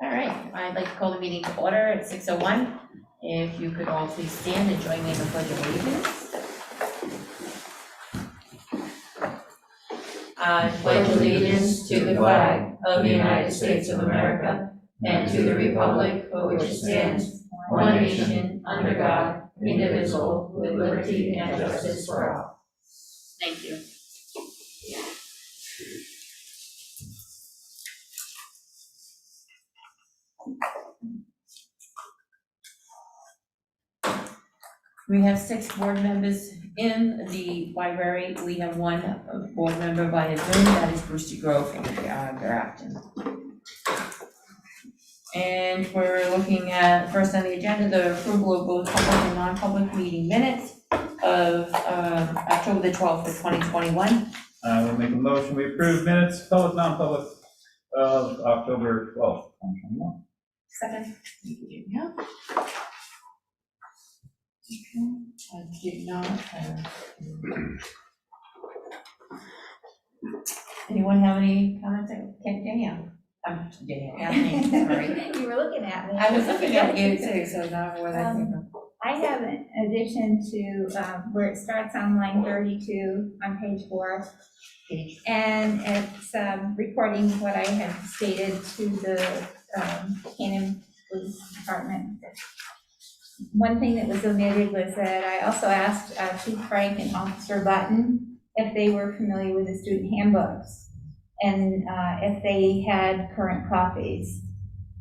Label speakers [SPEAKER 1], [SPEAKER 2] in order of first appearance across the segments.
[SPEAKER 1] All right, I'd like to call the meeting to order at 6:01. If you could all please stand and join me in the Pledge of Allegiance. I pledge allegiance to the flag of the United States of America and to the republic for which it stands, one nation, under God, indivisible, with liberty and justice for all. Thank you. We have 6 board members in the library. We have 1 board member via Zoom, that is Bruce Grove from Grafton. And we're looking at, first on the agenda, the approval of both public and non-public meeting minutes of October the 12th of 2021.
[SPEAKER 2] I will make a motion, we approve minutes, public, non-public, of October 12th, 2021.
[SPEAKER 1] Second. Yeah. Okay, I did not have. Anyone have any comments? Danielle? Danielle, sorry.
[SPEAKER 3] You were looking at me.
[SPEAKER 1] I was looking at you too, so now where that came from.
[SPEAKER 3] I have an addition to where it starts on line 32 on page 4. And it's reporting what I had stated to the Canaan Police Department. One thing that was omitted was that I also asked Chief Frank and Officer Button if they were familiar with the student handbooks and if they had current copies.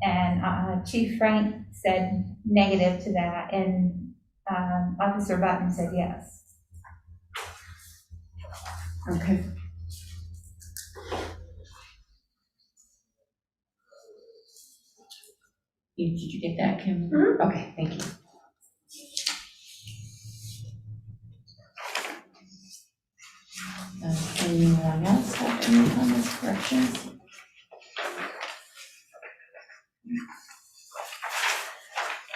[SPEAKER 3] And Chief Frank said negative to that, and Officer Button said yes.
[SPEAKER 1] Okay. Did you get that, Kim?
[SPEAKER 3] Mm-hmm.
[SPEAKER 1] Okay, thank you. Anyone else have any comments, corrections?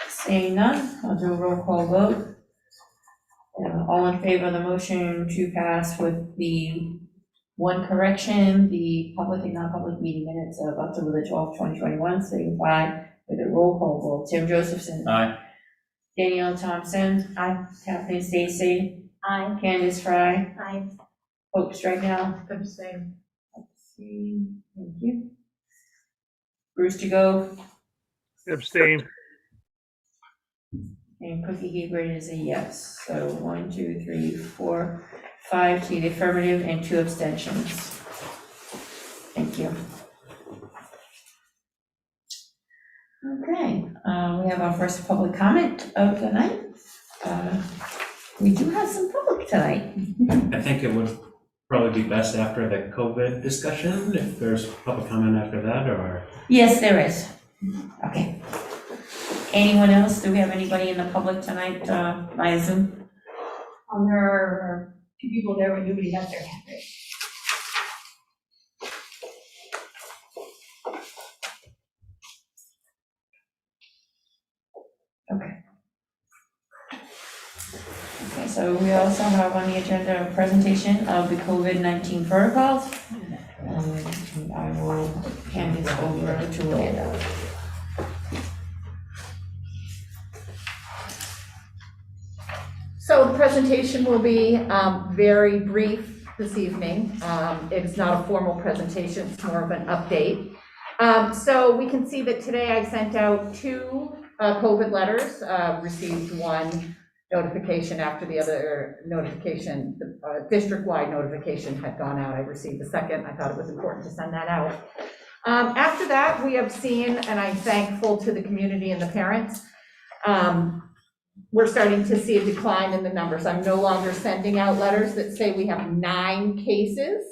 [SPEAKER 1] Seeing none, I'll do a roll call vote. All in favor of the motion to pass with the 1 correction, the public and non-public meeting minutes of October the 12th, 2021, signify with a roll call vote. Tim Josephson.
[SPEAKER 2] Aye.
[SPEAKER 1] Danielle Thompson. Aye. Kathleen Stacy.
[SPEAKER 3] Aye.
[SPEAKER 1] Candace Fry.
[SPEAKER 3] Aye.
[SPEAKER 1] Hope Stragnow.
[SPEAKER 3] Abstain.
[SPEAKER 1] Thank you. Bruce DeGove.
[SPEAKER 4] Abstain.
[SPEAKER 1] And Cookie Hebert is a yes. So 1, 2, 3, 4, 5 to the affirmative and 2 abstentions. Thank you. Okay, we have our first public comment of the night. We do have some public tonight.
[SPEAKER 5] I think it would probably be best after the COVID discussion, if there's public comment after that, or?
[SPEAKER 1] Yes, there is. Okay. Anyone else? Do we have anybody in the public tonight via Zoom?
[SPEAKER 3] There are 2 people there, but nobody has their hand raised.
[SPEAKER 1] Okay, so we also have on the agenda a presentation of the COVID-19 protocols. I will hand this over to Amanda.
[SPEAKER 6] So the presentation will be very brief this evening. It's not a formal presentation, it's more of an update. So we can see that today I sent out 2 COVID letters, received 1 notification after the other notification, the district-wide notification had gone out. I received the second. I thought it was important to send that out. After that, we have seen, and I'm thankful to the community and the parents, we're starting to see a decline in the numbers. I'm no longer sending out letters that say we have 9 cases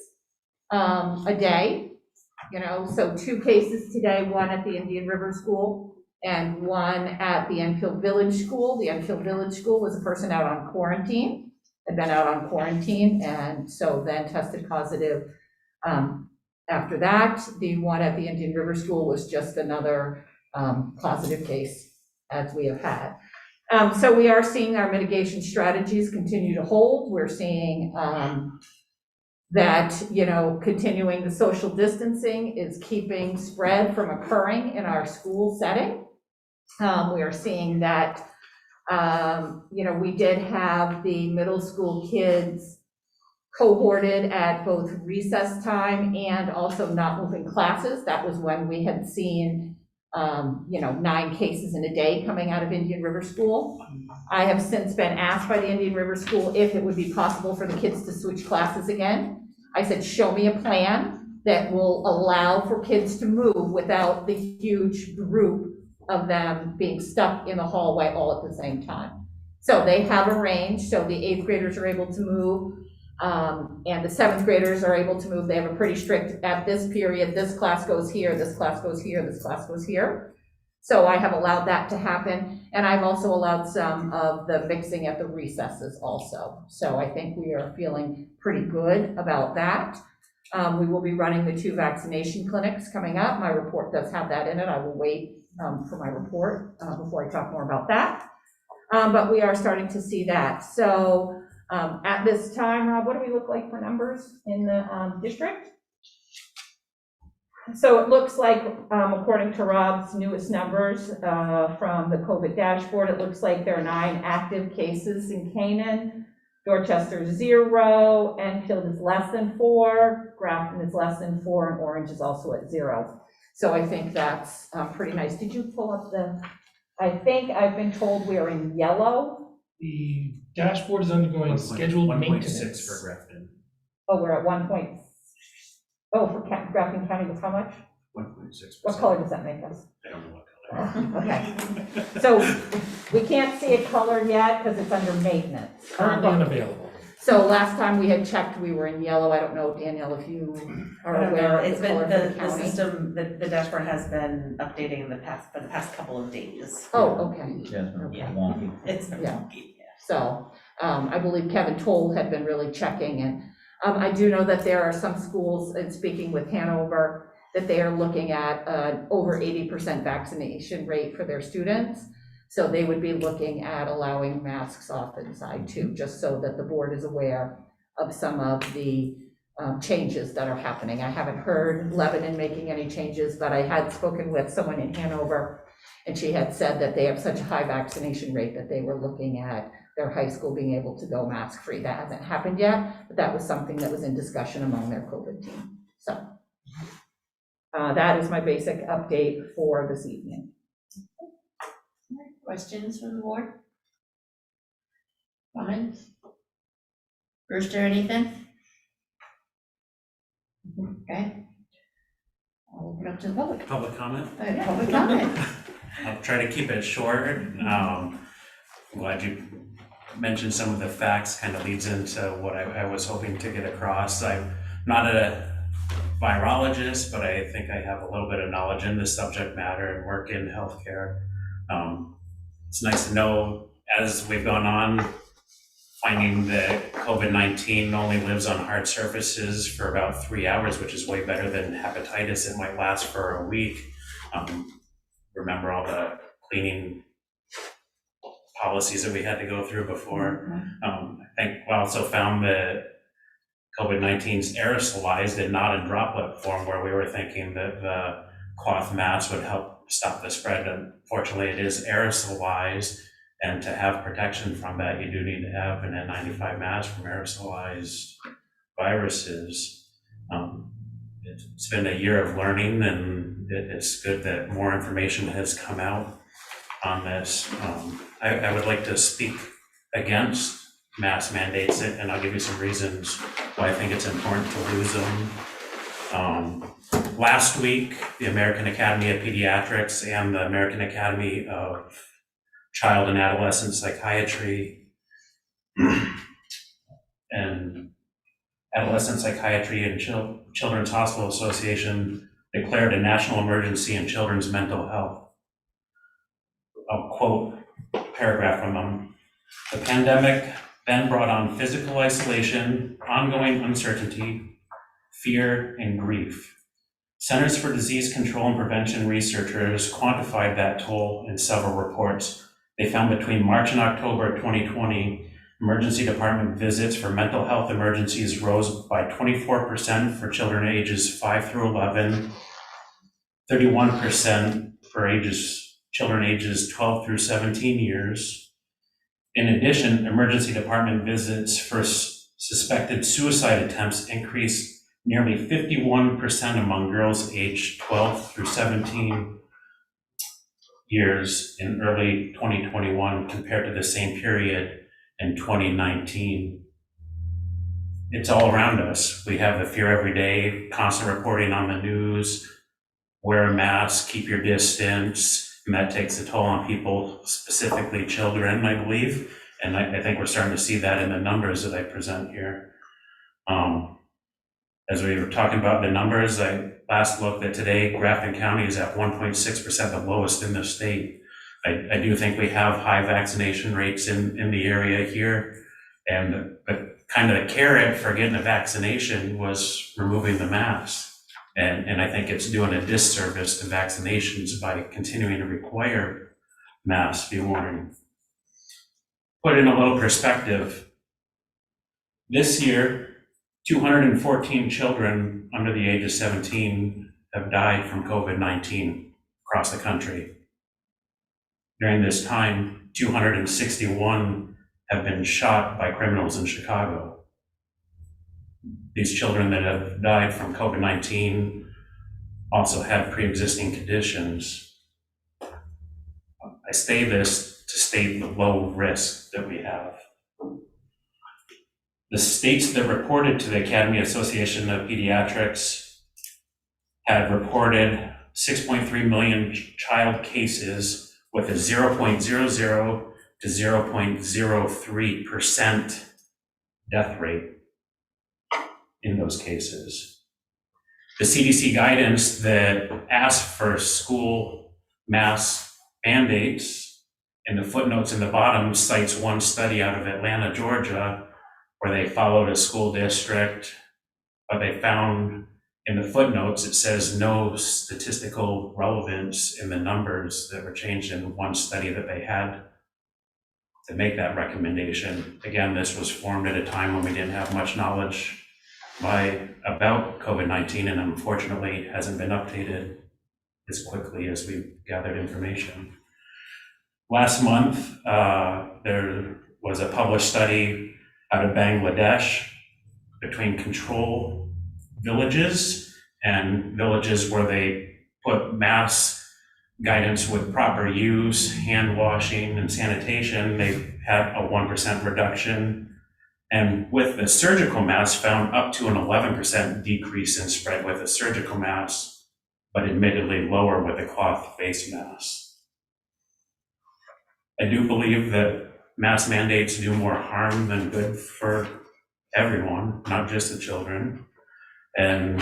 [SPEAKER 6] a day, so 2 cases today, 1 at the Indian River School and 1 at the Enfield Village School. The Enfield Village School was a person out on quarantine, had been out on quarantine, and so then tested positive after that. The 1 at the Indian River School was just another positive case, as we have had. So we are seeing our mitigation strategies continue to hold. We're seeing that, continuing the social distancing is keeping spread from occurring in our school setting. We are seeing that, we did have the middle school kids cohorted at both recess time and also not moving classes. That was when we had seen, 9 cases in a day coming out of Indian River School. I have since been asked by the Indian River School if it would be possible for the kids to switch classes again. I said, show me a plan that will allow for kids to move without the huge group of them being stuck in the hallway all at the same time. So they have arranged, so the 8th graders are able to move, and the 7th graders are able to move. They have a pretty strict, at this period, this class goes here, this class goes here, this class goes here. So I have allowed that to happen, and I've also allowed some of the mixing at the recesses also. So I think we are feeling pretty good about that. We will be running the 2 vaccination clinics coming up. My report does have that in it. I will wait for my report before I talk more about that. But we are starting to see that. So at this time, Rob, what do we look like for numbers in the district? So it looks like, according to Rob's newest numbers from the COVID dashboard, it looks like there are 9 active cases in Canaan. Dorchester 0, Enfield is less than 4, Grafton is less than 4, and Orange is also at 0. So I think that's pretty nice. Did you pull up I think I've been told we are in yellow.
[SPEAKER 7] The dashboard is undergoing scheduled maintenance.
[SPEAKER 5] 1.6 for Grafton.
[SPEAKER 6] Oh, we're at 1 point. Oh, for Grafton County was how much?
[SPEAKER 5] 1.6%.
[SPEAKER 6] What color does that make us?
[SPEAKER 5] I don't know what color.
[SPEAKER 6] Okay. So we can't see a color yet because it's under maintenance.
[SPEAKER 7] Currently unavailable.
[SPEAKER 6] So last time we had checked, we were in yellow. I don't know, Danielle, if you are
[SPEAKER 8] I don't know.
[SPEAKER 6] aware of
[SPEAKER 8] It's
[SPEAKER 6] the color
[SPEAKER 8] been,
[SPEAKER 6] for the
[SPEAKER 8] the
[SPEAKER 6] county.
[SPEAKER 8] system, the dashboard has been updating for the past couple of days.
[SPEAKER 6] Oh, okay.
[SPEAKER 2] Yeah,
[SPEAKER 8] Yeah.
[SPEAKER 2] wonky.
[SPEAKER 8] It's
[SPEAKER 6] Yeah.
[SPEAKER 8] wonky, yeah.
[SPEAKER 6] So I believe Kevin Toll had been really checking, and I do know that there are some schools, and speaking with Hanover, that they are looking at over 80% vaccination rate for their students. So they would be looking at allowing masks off inside too, just so that the board is aware of some of the changes that are happening. I haven't heard Lebanon making any changes, but I had spoken with someone in Hanover, and she had said that they have such a high vaccination rate that they were looking at their high school being able to go mask-free. That hasn't happened yet, but that was something that was in discussion among their COVID team. So that is my basic update for this evening.
[SPEAKER 1] Questions from the board? Comments? Bruce, or anything? Okay. I'll open up to the public.
[SPEAKER 5] Public comment?
[SPEAKER 1] Public comment.
[SPEAKER 5] I'll try to keep it short. I'm glad you mentioned some of the facts, kind of leads into what I was hoping to get across. I'm not a virologist, but I think I have a little bit of knowledge in this subject matter and work in healthcare. It's nice to know as we've gone on, finding that COVID-19 only lives on hard surfaces for about 3 hours, which is way better than hepatitis. It might last for a week. Remember all the cleaning policies that we had to go through before. I think we also found that COVID-19's aerosolized and not in droplet form, where we were thinking that the cloth masks would help stop the spread. Unfortunately, it is aerosolized, and to have protection from that, you do need to have an N95 mask from aerosolized viruses. It's been a year of learning, and it's good that more information has come out on this. I would like to speak against mask mandates, and I'll give you some reasons why I think it's important to lose them. Last week, the American Academy of Pediatrics and the American Academy of Child and Adolescent Psychiatry and Adolescent Psychiatry and Children's Hospital Association declared a national emergency in children's mental health. I'll quote a paragraph from them. The pandemic then brought on physical isolation, ongoing uncertainty, fear, and grief. Centers for Disease Control and Prevention researchers quantified that toll in several reports. They found between March and October 2020 Emergency department visits for mental health emergencies rose by 24% for children ages 5 through 11, 31% for children ages 12 through 17 years. In addition, emergency department visits for suspected suicide attempts increased nearly 51% among girls aged 12 through 17 years in early 2021 compared to the same period in 2019. It's all around us. We have the fear every day, constant reporting on the news, wear a mask, keep your distance, and that takes a toll on people, specifically children, I believe. And I think we're starting to see that in the numbers that I present here. As we were talking about the numbers, I last looked at today, Grafton County is at 1.6%, the lowest in the state. I do think we have high vaccination rates in the area here. And the kind of the carrot for getting a vaccination was removing the mask. And I think it's doing a disservice to vaccinations by continuing to require masks be worn. Put in a little perspective, this year, 214 children under the age of 17 have died from COVID-19 across the country. During this time, 261 have been shot by criminals in Chicago. These children that have died from COVID-19 also had pre-existing conditions. I say this to state the low risk that we have. The states that reported to the Academy Association of Pediatrics had reported 6.3 million child cases with a 0.00 to 0.03% death rate in those cases. The CDC guidance that asked for school mask mandates in the footnotes in the bottom cites one study out of Atlanta, Georgia, where they followed a school district, but they found in the footnotes, it says no statistical relevance in the numbers that were changed in one study that they had to make that recommendation. Again, this was formed at a time when we didn't have much knowledge about COVID-19, and unfortunately hasn't been updated as quickly as we've gathered information. Last month, there was a published study out of Bangladesh between control villages and villages where they put mask guidance with proper use, hand washing and sanitation. They had a 1% reduction. And with the surgical mask, found up to an 11% decrease in spread with a surgical mask, but admittedly lower with a cloth face mask. I do believe that mask mandates do more harm than good for everyone, not just the children. And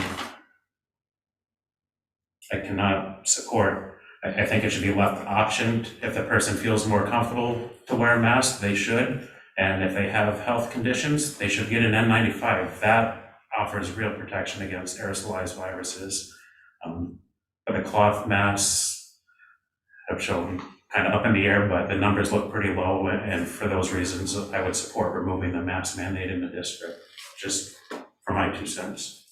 [SPEAKER 5] I cannot support, I think it should be left optioned. If the person feels more comfortable to wear a mask, they should. And if they have health conditions, they should get an N95. That offers real protection against aerosolized viruses. But the cloth masks have shown kind of up in the air, but the numbers look pretty low. And for those reasons, I would support removing the mask mandate in the district, just for my 2 cents.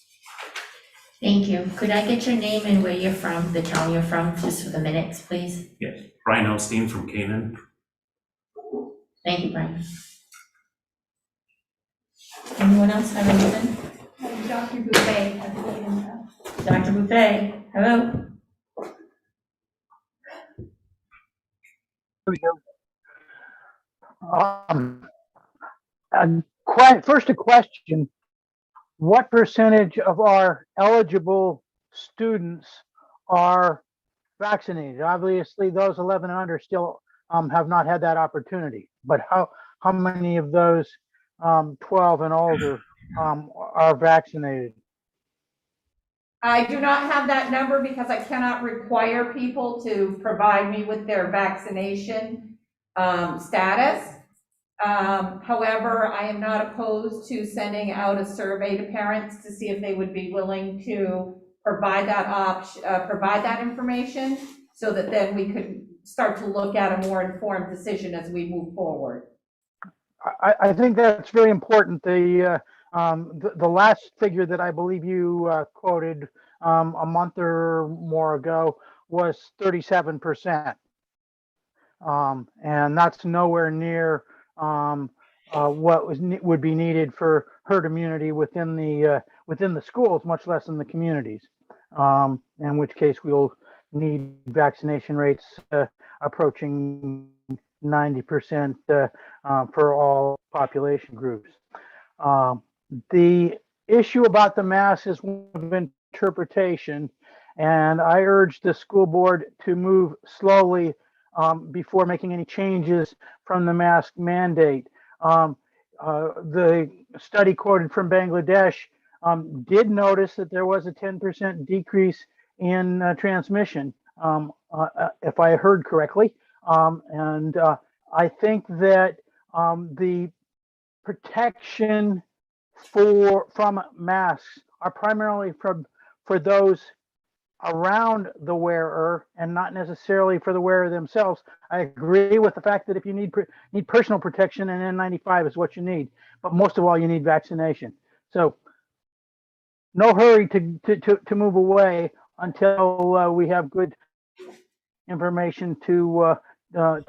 [SPEAKER 1] Thank you. Could I get your name and where you're from, the town you're from, just for the minutes, please?
[SPEAKER 5] Yes, Brian Elstein from Canaan.
[SPEAKER 1] Thank you, Brian. Anyone else have anything?
[SPEAKER 3] Dr. Bouvet has put in that.
[SPEAKER 1] Dr. Buffet, hello?
[SPEAKER 9] First, a question. What percentage of our eligible students are vaccinated? Obviously, those 11 and under still have not had that opportunity. But how many of those 12 and older are vaccinated?
[SPEAKER 6] I do not have that number because I cannot require people to provide me with their vaccination status. However, I am not opposed to sending out a survey to parents to see if they would be willing to provide that information, so that then we could start to look at a more informed decision as we move forward.
[SPEAKER 9] I think that's very important. The last figure that I believe you quoted a month or more ago was 37%. And that's nowhere near what would be needed for herd immunity within the schools, much less in the communities. In which case we'll need vaccination rates approaching 90% for all population groups. The issue about the mask is one of interpretation, and I urge the school board to move slowly before making any changes from the mask mandate. The study quoted from Bangladesh did notice that there was a 10% decrease in transmission, if I heard correctly. And I think that the protection from masks are primarily for those around the wearer and not necessarily for the wearer themselves. I agree with the fact that if you need personal protection, an N95 is what you need, but most of all, you need vaccination. So no hurry to move away until we have good information to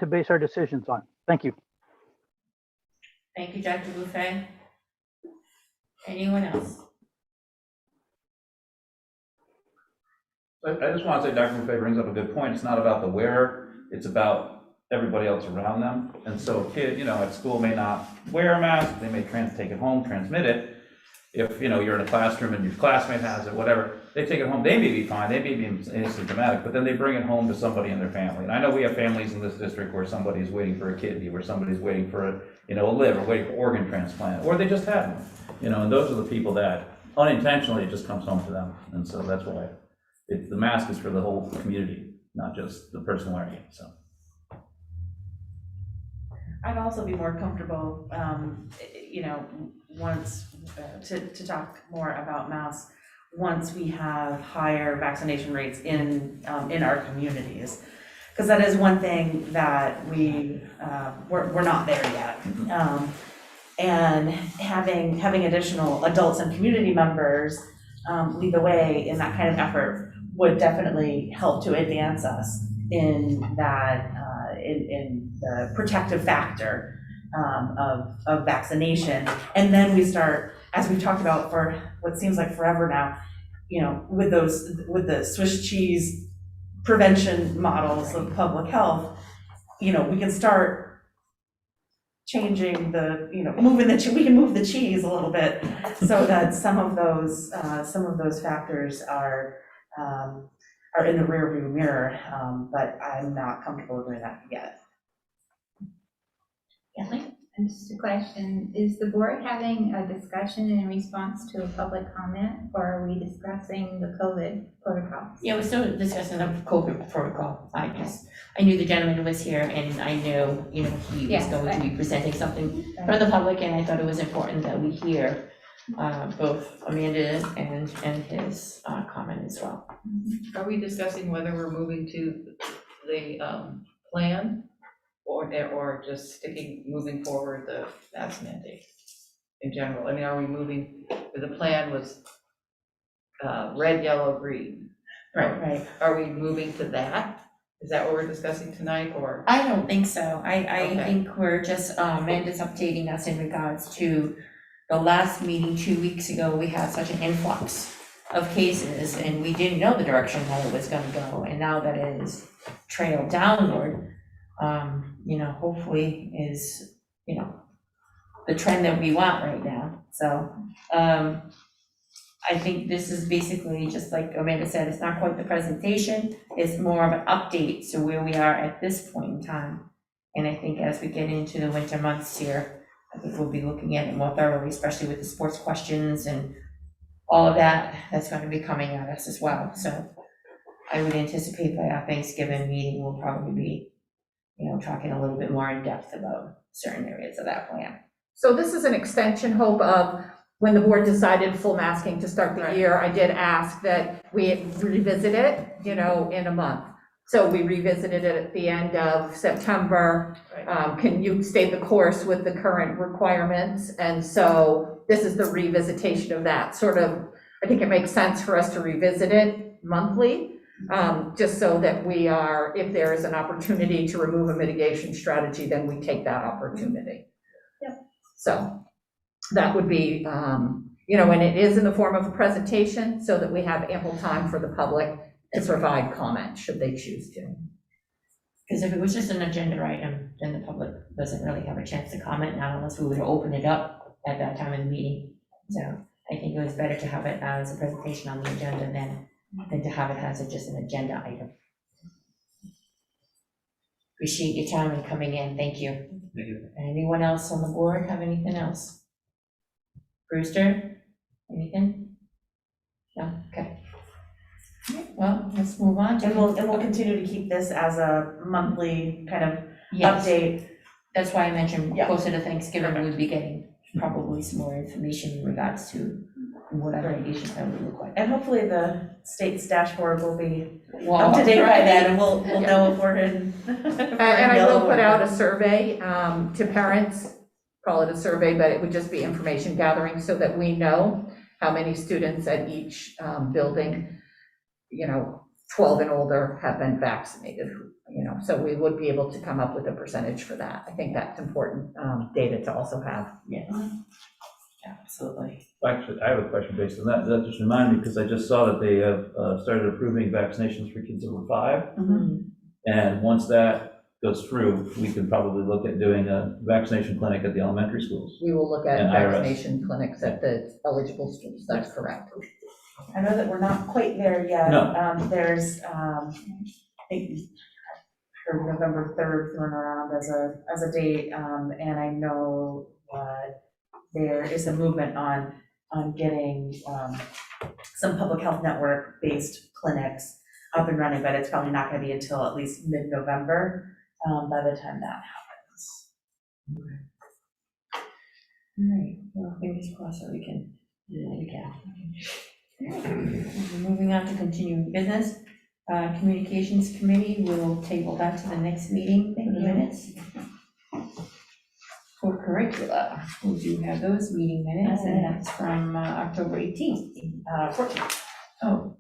[SPEAKER 9] base our decisions on. Thank you.
[SPEAKER 1] Thank you, Dr. Buffet. Anyone else?
[SPEAKER 2] I just want to say Dr. Buffet brings up a good point. It's not about the wearer, it's about everybody else around them. And so a kid, at school may not wear a mask, they may take it home, transmit it. If, you're in a classroom and your classmate has it, whatever, they take it home, they may be fine, they may be asymptomatic, but then they bring it home to somebody in their family. And I know we have families in this district where somebody's waiting for a kidney, where somebody's waiting for a liver, waiting for organ transplant, or they just had one, and those are the people that unintentionally it just comes home to them. And so that's why the mask is for the whole community, not just the person wearing it, so.
[SPEAKER 8] I'd also be more comfortable, once, to talk more about masks, once we have higher vaccination rates in our communities. Because that is one thing that we're not there yet. And having additional adults and community members lead the way in that kind of effort would definitely help to advance us in that, in the protective factor of vaccination. And then we start, as we've talked about for what seems like forever now, with the Swiss cheese prevention models of public health, we can start changing we can move the cheese a little bit so that some of those factors are in the rearview mirror, but I'm not comfortable doing that yet.
[SPEAKER 1] Kathleen?
[SPEAKER 3] And just a question, is the board having a discussion in response to a public comment, or are we discussing the COVID protocols?
[SPEAKER 1] Yeah, we're still discussing the COVID protocol. I knew the gentleman was here, and I knew, he was going to be presenting something for the public, and I thought it was important that we hear both Amanda and his comment as well.
[SPEAKER 10] Are we discussing whether we're moving to the plan or just moving forward the mask mandate in general? I mean, are we moving, the plan was red, yellow, green.
[SPEAKER 1] Right.
[SPEAKER 10] Are we moving to that? Is that what we're discussing tonight, or?
[SPEAKER 1] I don't think so. I
[SPEAKER 10] Okay.
[SPEAKER 1] think we're just, Amanda's updating us in regards to the last meeting 2 weeks ago. We had such an influx of cases, and we didn't know the direction that it was gonna go. And now that it is trailed downward, hopefully is, the trend that we want right now. So, I think this is basically, just like Amanda said, it's not quite the presentation, it's more of an update to where we are at this point in time. And I think as we get into the winter months here, I think we'll be looking at it more thoroughly, especially with the sports questions and all of that that's going to be coming at us as well. So I would anticipate that our Thanksgiving meeting will probably be, talking a little bit more in depth about certain areas of that plan.
[SPEAKER 6] So this is an extension, Hope, of when the board decided full masking to start the
[SPEAKER 10] Right.
[SPEAKER 6] year. I did ask that we revisit it, in a month. So we revisited it at the end of September. Can you stay the course with the current requirements? And so this is the revisitation of that. Sort of, I think it makes sense for us to revisit it monthly, just so that we are, if there is an opportunity to remove a mitigation strategy, then we take that opportunity.
[SPEAKER 8] Yep.
[SPEAKER 6] So that would be, and it is in the form of a presentation so that we have ample time for the public to provide comment should they choose to.
[SPEAKER 1] Because if it was just an agenda item, then the public doesn't really have a chance to comment, not unless we would open it up at that time of the meeting. So I think it was better to have it as a presentation on the agenda than to have it as just an agenda item. Appreciate your time and coming in, thank you.
[SPEAKER 5] Thank you.
[SPEAKER 1] Anyone else on the board have anything else? Brewster, anything? No, okay. Well, let's move on to.
[SPEAKER 8] And we'll continue to keep this as a monthly kind of
[SPEAKER 1] Yes.
[SPEAKER 8] update.
[SPEAKER 1] That's why I mentioned
[SPEAKER 8] Yeah.
[SPEAKER 1] closer to Thanksgiving, we'd be getting probably some more information in regards to what our mitigation plan would look like.
[SPEAKER 8] And hopefully the state's dashboard will be
[SPEAKER 1] Well,
[SPEAKER 8] up to date by then, and we'll
[SPEAKER 1] Yeah.
[SPEAKER 8] know if we're in.
[SPEAKER 6] And I will put out a survey to parents, call it a survey, but it would just be information gathering so that we know how many students at each building, 12 and older have been vaccinated, so we would be able to come up with a percentage for that. I think that's important data to also have.
[SPEAKER 1] Yeah.
[SPEAKER 8] Absolutely.
[SPEAKER 2] Actually, I have a question based on that. That just reminded me, because I just saw that they have started approving vaccinations for kids over 5.
[SPEAKER 8] Mm-hmm.
[SPEAKER 2] And once that goes through, we can probably look at doing a vaccination clinic at the elementary schools.
[SPEAKER 6] We will look at
[SPEAKER 2] And IRS.
[SPEAKER 6] vaccination clinics at the eligible schools, that's correct.
[SPEAKER 8] I know that we're not quite there yet.
[SPEAKER 2] No.
[SPEAKER 8] There's, I think, for November 3rd thrown around as a date, and I know there is a movement on getting some public health network-based clinics up and running, but it's probably not going to be until at least mid-November by the time that happens.
[SPEAKER 1] All right, well, fingers crossed that we can do it again. Moving on to continuing business, communications committee, we'll table that to the next meeting in minutes. Co-Curricular, we do have those meeting minutes, and that's from October 18th.
[SPEAKER 8] 14th.
[SPEAKER 1] Oh.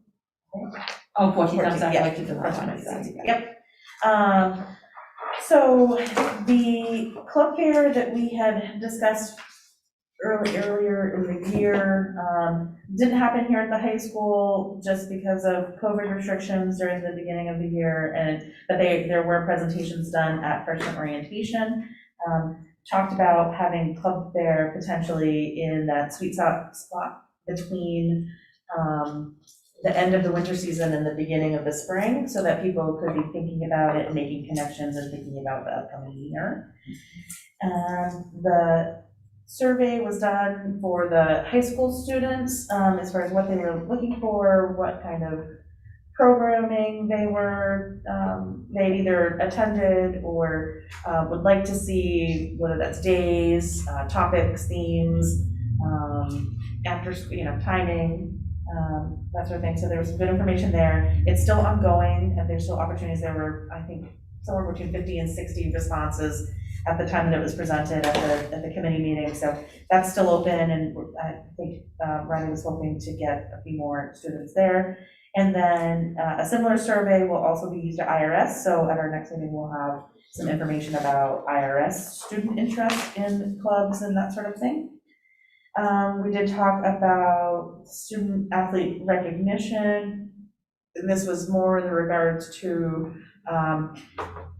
[SPEAKER 1] Oh, 14th, I'm sorry,
[SPEAKER 8] Yeah.
[SPEAKER 1] I looked at the wrong one.
[SPEAKER 8] Yep. So the club fair that we had discussed earlier in the year didn't happen here at the high school just because of COVID restrictions during the beginning of the year, but there were presentations done at freshman orientation. Talked about having club fair potentially in that sweet spot between the end of the winter season and the beginning of the spring, so that people could be thinking about it and making connections and thinking about the upcoming year. The survey was done for the high school students as far as what they were looking for, what kind of programming they were, they either attended or would like to see, whether that's days, topics, themes, after, timing, that sort of thing. So there was some good information there. It's still ongoing, and there's still opportunities. There were, I think, somewhere between 50 and 60 responses at the time that it was presented at the committee meeting. So that's still open, and I think Riley was hoping to get a few more students there. And then a similar survey will also be used at IRS. So at our next meeting, we'll have some information about IRS student interest in clubs and that sort of thing. We did talk about student athlete recognition. And this was more in regards to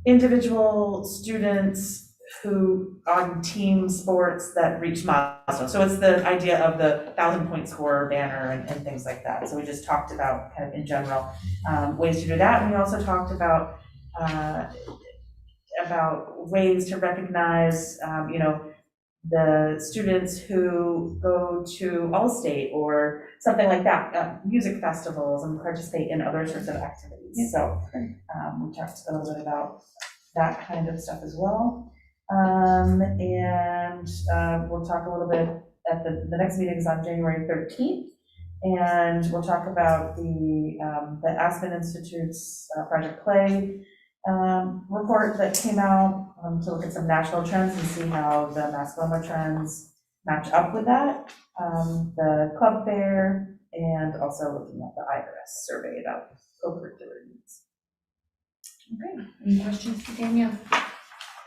[SPEAKER 8] individual students who on team sports that reach milestones. So it's the idea of the 1,000-point scorer banner and things like that. So we just talked about kind of in general ways to do that. And we also talked about ways to recognize, the students who go to All-State or something like that, music festivals, and participate in other sorts of activities. So we talked a little bit about that kind of stuff as well. And we'll talk a little bit at the next meeting is on January 13th. And we'll talk about the Aspen Institute's Project Play report that came out to look at some national trends and see how the Mascoma trends match up with that. The club fair, and also looking at the IRS survey about co-curricular needs.
[SPEAKER 1] Okay, any questions for Danielle?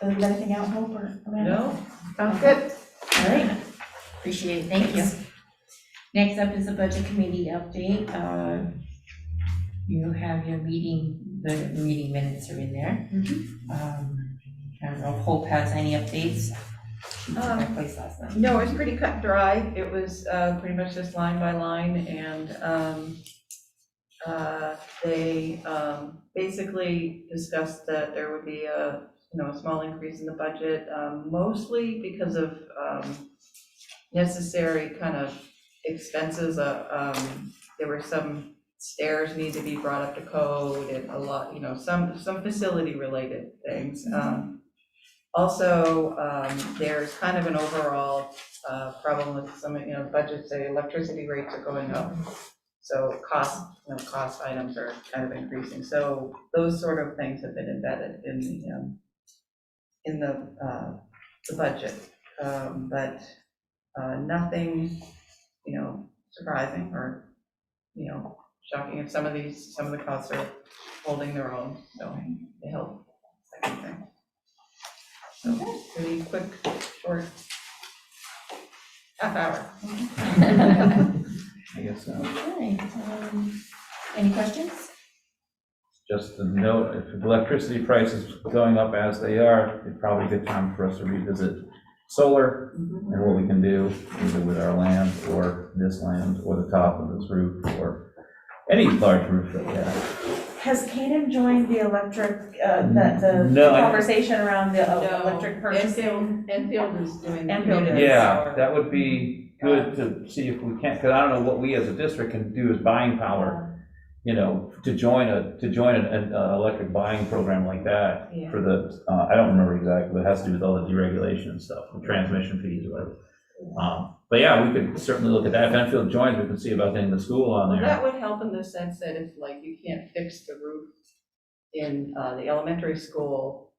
[SPEAKER 1] Did we get anything out, Hope or Amanda?
[SPEAKER 10] No?
[SPEAKER 6] Sounds good.
[SPEAKER 1] All right, appreciate it, thank you. Next up is the budget committee update. You have your meeting, the meeting minutes are in there. I don't know if Hope has any updates. She took my place last night.
[SPEAKER 10] No, it was pretty cut and dry. It was pretty much just line by line, and they basically discussed that there would be a small increase in the budget, mostly because of necessary kind of expenses. There were some stairs need to be brought up to code, and a lot, some facility related things. Also, there's kind of an overall problem with some, budgets. The electricity rates are going up, so cost items are kind of increasing. So those sort of things have been embedded in the budget, but nothing, surprising or shocking. If some of the costs are holding their own, so they help. Second thing. So pretty quick, short, half hour.
[SPEAKER 2] I guess so.
[SPEAKER 1] Okay, any questions?
[SPEAKER 2] Just a note, if electricity prices going up as they are, it's probably a good time for us to revisit solar and what we can do, either with our land or this land or the top of this roof or any large roof that we have.
[SPEAKER 8] Has Canaan joined the electric,
[SPEAKER 2] No,
[SPEAKER 8] conversation around the electric purchasing?
[SPEAKER 10] Enfield is doing.
[SPEAKER 8] Enfield is.
[SPEAKER 2] Yeah, that would be good to see if we can, because I don't know what we as a district can do as buying power, to join an electric buying program like that
[SPEAKER 10] Yeah.
[SPEAKER 2] for the, I don't remember exactly, but it has to do with all the deregulation and stuff, the transmission fees or whatever. But yeah, we could certainly look at that. If Enfield joins, we can see about getting the school on
[SPEAKER 10] Well,
[SPEAKER 2] there.
[SPEAKER 10] that would help in the sense that if you can't fix the roof in the elementary school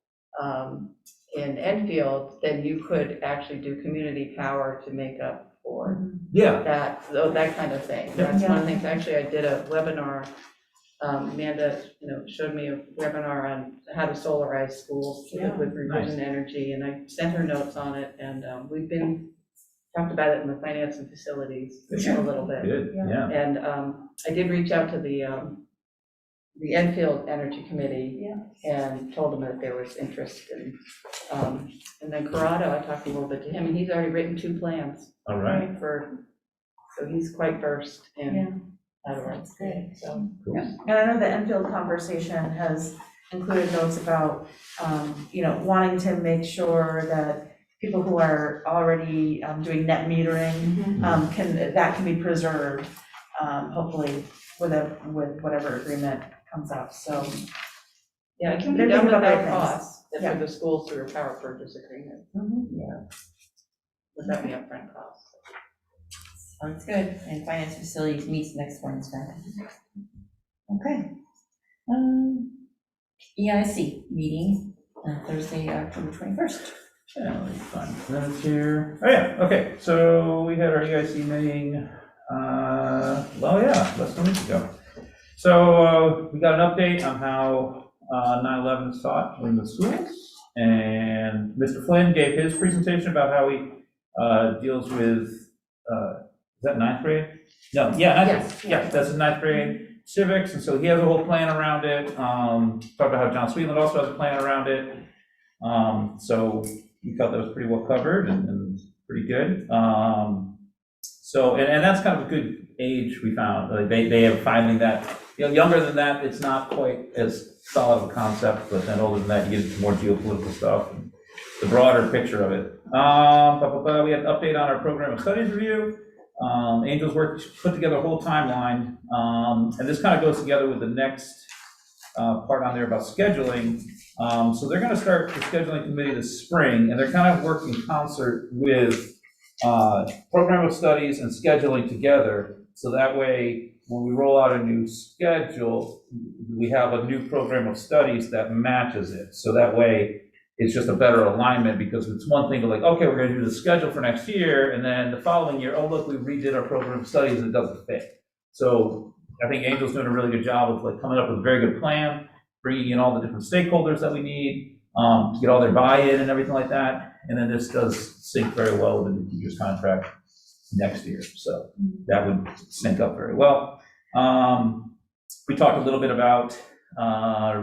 [SPEAKER 10] in Enfield, then you could actually do community power to make up for
[SPEAKER 2] Yeah,
[SPEAKER 10] that kind of thing. That's one of the things. Actually, I did a webinar. Amanda, showed me a webinar on how to solarize schools with revision energy, and I sent her notes on it, and we've been talked about it in the finance and facilities a little bit.
[SPEAKER 2] good, yeah.
[SPEAKER 10] And I did reach out to the Enfield Energy Committee and told them that there was interest in, and then Corrado, I talked a little bit to him, and he's already written 2 plans.
[SPEAKER 2] All right.
[SPEAKER 10] So he's quite versed in how to work.
[SPEAKER 8] That's great.
[SPEAKER 10] So,
[SPEAKER 8] And I know the Enfield conversation has included notes about, wanting to make sure that people who are already doing net metering, can be preserved, hopefully with whatever agreement comes up, so.
[SPEAKER 10] yeah, it can be
[SPEAKER 8] They're
[SPEAKER 10] done
[SPEAKER 8] thinking about
[SPEAKER 10] without
[SPEAKER 8] other things.
[SPEAKER 10] cost, for the schools through a power purchase agreement. Without the upfront cost.
[SPEAKER 1] Sounds good, and finance facilities meets next Wednesday. Okay. EIC meeting Thursday, October 21st.
[SPEAKER 2] Yeah, let me find the minutes here. Oh, yeah, okay, so we had our EIC meeting, less than a week ago. So we got an update on how 9/11 is taught in the schools, and Mr. Flynn gave his presentation about how he deals with, is that 9th grade? No, yeah,
[SPEAKER 6] Yes.
[SPEAKER 2] yeah, that's his 9th grade civics, and so he has a whole plan around it. Talked about how John Sweetland also has a plan around it. So we felt that was pretty well covered and pretty good. So, and that's kind of a good age we found. Like they have finding that, younger than that, it's not quite as solid of a concept, but then older than that, you get into more geopolitical stuff and the broader picture of it. We had an update on our program of studies review. Angel's work put together a whole timeline, and this kind of goes together with the next part on there about scheduling. So they're going to start the scheduling committee this spring, and they're kind of working in concert with program of studies and scheduling together. So that way, when we roll out a new schedule, we have a new program of studies that matches it. So that way, it's just a better alignment, because it's one thing to like, okay, we're gonna do the schedule for next year, and then the following year, oh, look, we redid our program of studies and it doesn't fit. So I think Angel's doing a really good job of like coming up with a very good plan, bringing in all the different stakeholders that we need, to get all their buy-in and everything like that. And then this does sync very well with the new teacher's contract next year. So that would sync up very well. We talked a little bit about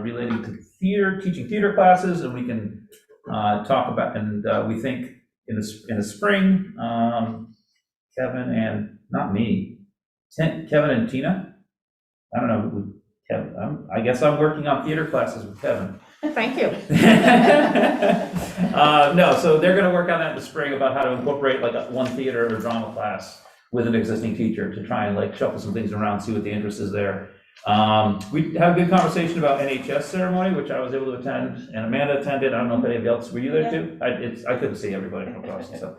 [SPEAKER 2] relating to theater, teaching theater classes, and we can talk about, and we think in the spring, Kevin and, not me, Kevin and Tina, I don't know, Kevin, I guess I'm working on theater classes with Kevin.
[SPEAKER 6] Thank you.
[SPEAKER 2] No, so they're gonna work on that in the spring about how to incorporate like one theater or drama class with an existing teacher to try and like shuffle some things around, see what the interest is there. We had a good conversation about NHS ceremony, which I was able to attend, and Amanda attended. I don't know if any of you else, were you there too? I couldn't see everybody from across and stuff.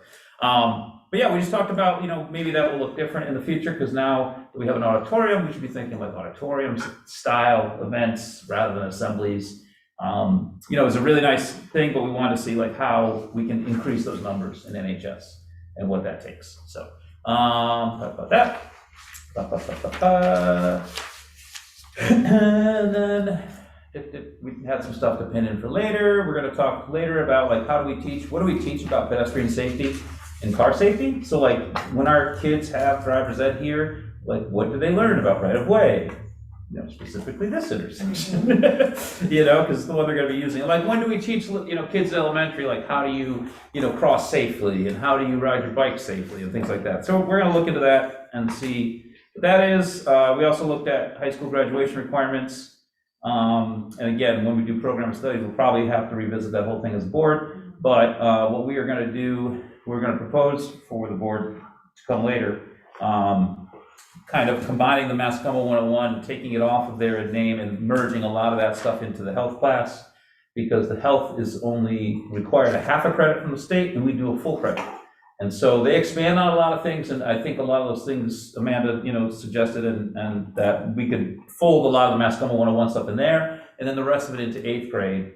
[SPEAKER 2] But yeah, we just talked about, maybe that will look different in the future, because now that we have an auditorium, we should be thinking like auditorium style events rather than assemblies. It's a really nice thing, but we want to see like how we can increase those numbers in NHS and what that takes. So, talk about that. And then we had some stuff to pin in for later. We're going to talk later about like what do we teach about pedestrian safety and car safety? So like when our kids have driver's ed here, like what do they learn about right of way? Specifically this intersection, because it's the one they're going to be using. Like when do we teach, kids in elementary, like how do you, cross safely, and how do you ride your bike safely, and things like that. So we're going to look into that and see what that is. We also looked at high school graduation requirements. And again, when we do program studies, we'll probably have to revisit that whole thing as a board. But what we are going to do, we're going to propose for the board to come later, kind of combining the Mass Commo 101, taking it off of their name and merging a lot of that stuff into the health class, because the health is only required a half a credit from the state, and we do a full credit. And so they expand on a lot of things, and I think a lot of those things Amanda, suggested, and that we could fold a lot of the Mass Commo 101 stuff in there, and then the rest of it into 8th grade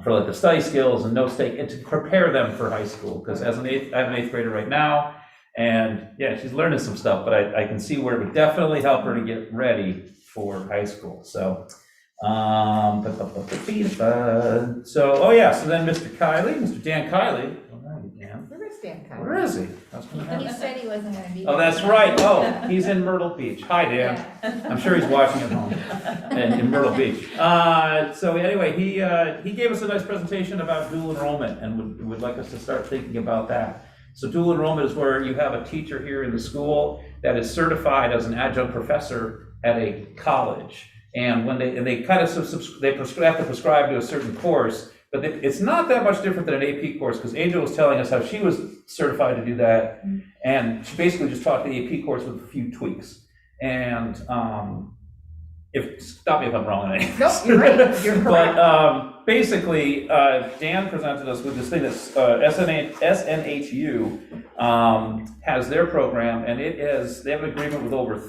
[SPEAKER 2] for like the study skills and note take, and to prepare them for high school. Because I have an 8th grader right now, and yeah, she's learning some stuff, but I can see where it would definitely help her to get ready for high school. So, so then Mr. Dan Kiley.
[SPEAKER 6] Where is Dan Kyle?
[SPEAKER 2] Where is he?
[SPEAKER 3] He said he wasn't gonna be.
[SPEAKER 2] Oh, that's right. Oh, he's in Myrtle Beach. Hi, Dan. I'm sure he's watching at home and in Myrtle Beach. So anyway, he gave us a nice presentation about dual enrollment, and would like us to start thinking about that. So dual enrollment is where you have a teacher here in the school that is certified as an adjunct professor at a college. And when they kind of have to prescribe to a certain course, but it's not that much different than an AP course, because Angel was telling us how she was certified to do that, and she basically just taught the AP course with a few tweaks. And stop me if I'm wrong on anything.
[SPEAKER 6] Nope, you're right. You're correct.
[SPEAKER 2] But basically, Dan presented us with this thing that's SNHU has their program, and they have an agreement with over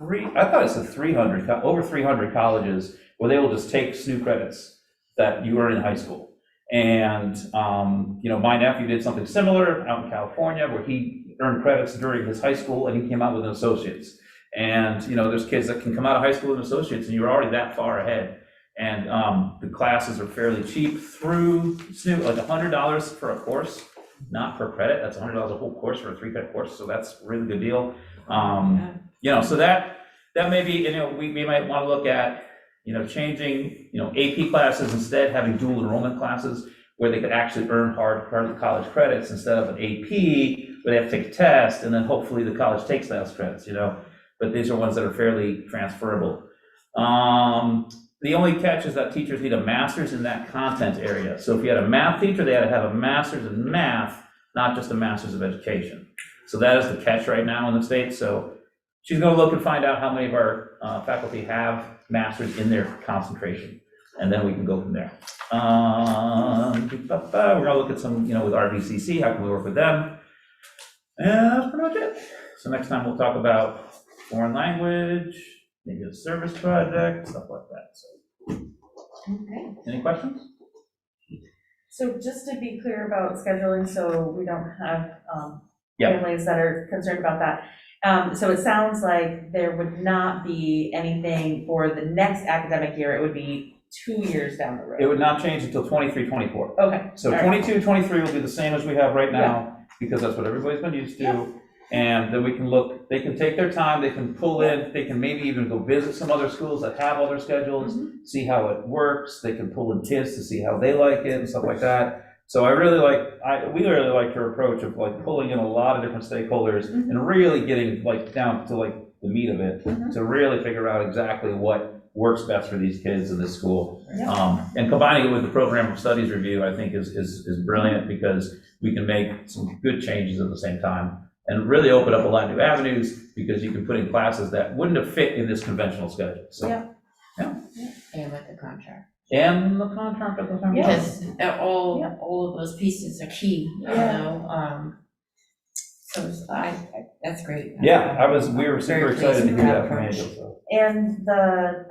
[SPEAKER 2] 300 colleges where they will just take SNU credits that you earn in high school. And, my nephew did something similar out in California where he earned credits during his high school, and he came out with an associate's. And, there's kids that can come out of high school with associates, and you're already that far ahead. And the classes are fairly cheap through SNU, like $100 for a course, not per credit. That's $100 a whole course for a 3-credit course, so that's a really good deal. So that may be, we might want to look at, changing, AP classes, instead having dual enrollment classes where they could actually earn hard college credits instead of an AP where they have to take a test, and then hopefully the college takes those credits, But these are ones that are fairly transferable. The only catch is that teachers need a master's in that content area. So if you had a math teacher, they had to have a master's in math, not just a master's of education. So that is the catch right now in the state. So she's going to look and find out how many of our faculty have masters in their concentration, and then we can go from there. We're going to look at some, with RVCC, how can we work with them? And that's pretty much it. So next time we'll talk about foreign language, maybe a service project, stuff like that. So,
[SPEAKER 8] Okay.
[SPEAKER 2] any questions?
[SPEAKER 8] So just to be clear about scheduling, so we don't have
[SPEAKER 2] Yeah.
[SPEAKER 8] families that are concerned about that. So it sounds like there would not be anything for the next academic year, it would be 2 years down the road.
[SPEAKER 2] It would not change until 23-24.
[SPEAKER 8] Okay.
[SPEAKER 2] So
[SPEAKER 8] all right.
[SPEAKER 2] 22-23 will be the same as we have right now, because that's what everybody's been used to. And then we can look, they can take their time, they can pull in, they can maybe even go visit some other schools that have other schedules, see how it works, they can pull in kids to see how they like it and stuff like that. So we really like her approach of like pulling in a lot of different stakeholders and really getting like down to like the meat of it, to really figure out exactly what works best for these kids in this school. And combining it with the program of studies review, I think is brilliant, because we can make some good changes at the same time and really open up a lot of new avenues, because you can put in classes that wouldn't have fit in this conventional schedule. So,
[SPEAKER 1] And with the contract.
[SPEAKER 2] and the contract at the time.
[SPEAKER 1] Because all of those pieces are key, you know, so that's great.
[SPEAKER 2] Yeah, we were super
[SPEAKER 1] Very
[SPEAKER 2] excited to
[SPEAKER 1] pleased
[SPEAKER 2] hear
[SPEAKER 1] with
[SPEAKER 2] that from
[SPEAKER 1] approach.
[SPEAKER 2] Angel. So.
[SPEAKER 8] And the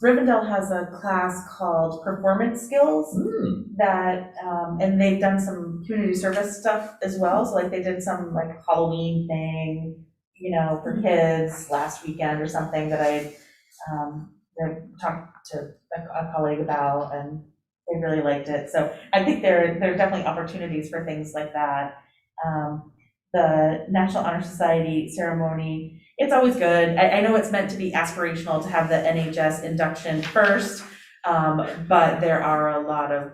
[SPEAKER 8] Rivendell has a class called Performance Skills that, and they've done some community service stuff as well. So like they did some like Halloween thing, you know, for kids last weekend or something that I talked to a colleague about, and they really liked it. So I think there are definitely opportunities for things like that. The National Honor Society ceremony, it's always good. I know it's meant to be aspirational to have the NHS induction first, but there are a lot of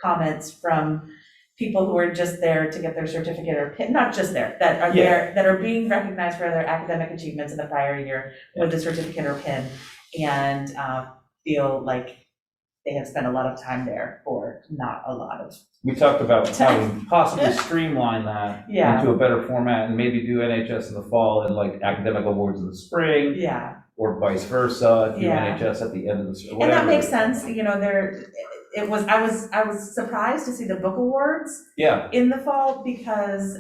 [SPEAKER 8] comments from people who are just there to get their certificate or pin, not just there, that are there, that are being recognized for their academic achievements in the prior year with a certificate or pin, and feel like they have spent a lot of time there for not a lot of.
[SPEAKER 2] We talked about how we possibly streamline that into a better format, and maybe do NHS in the fall and like academic awards in the spring, or vice versa, do NHS at the end of the spring.
[SPEAKER 8] And that makes sense, you know, I was surprised to see the book awards in the fall, because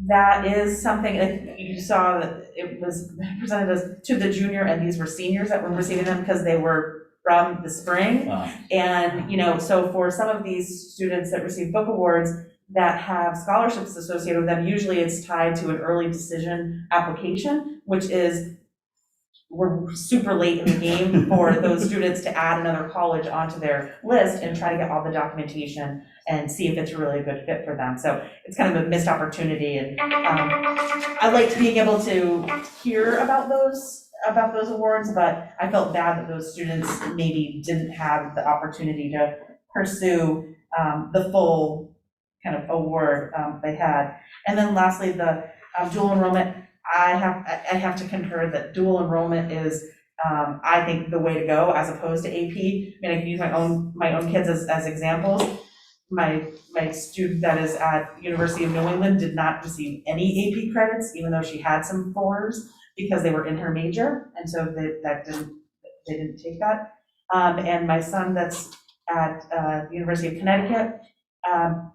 [SPEAKER 8] that is something, you saw that it was presented as to the junior, and these were seniors that were receiving them because they were from the spring. And, you know, so for some of these students that receive book awards that have scholarships associated with them, usually it's tied to an early decision application, which is, we're super late in the game for those students to add another college onto their list and try to get all the documentation and see if it's really a good fit for them. So it's kind of a missed opportunity, and I liked being able to hear about those awards, but I felt bad that those students maybe didn't have the opportunity to pursue the full kind of award they had. And then lastly, the dual enrollment. I have to concur that dual enrollment is, I think, the way to go as opposed to AP. I mean, I can use my own kids as examples. My student that is at University of New England did not receive any AP credits, even though she had some 4s, because they were in her major, and so they didn't take that. And my son that's at the University of Connecticut,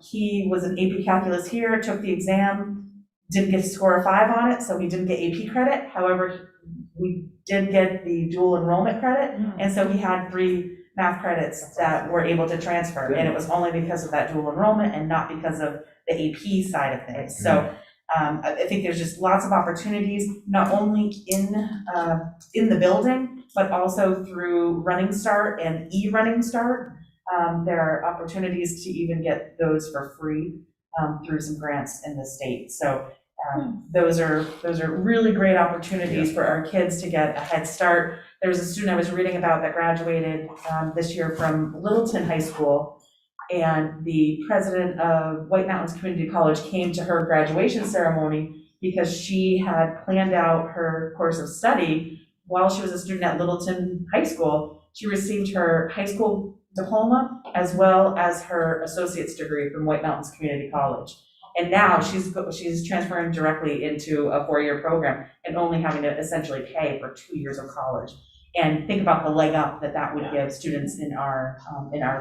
[SPEAKER 8] he was an AP calculus here, took the exam, didn't get to score a 5 on it, so he didn't get AP credit. However, we did get the dual enrollment credit, and so he had 3 math credits that were able to transfer, and it was only because of that dual enrollment and not because of the AP side of things. So I think there's just lots of opportunities, not only in the building, but also through Running Start and e-Running Start. There are opportunities to even get those for free through some grants in the state. So those are really great opportunities for our kids to get a head start. There was a student I was reading about that graduated this year from Littleton High School, and the president of White Mountains Community College came to her graduation ceremony because she had planned out her course of study while she was a student at Littleton High School. She received her high school diploma as well as her associate's degree from White Mountains Community College. And now she's transferring directly into a 4-year program and only having to essentially pay for 2 years of college. and think about the leg up that would give students in our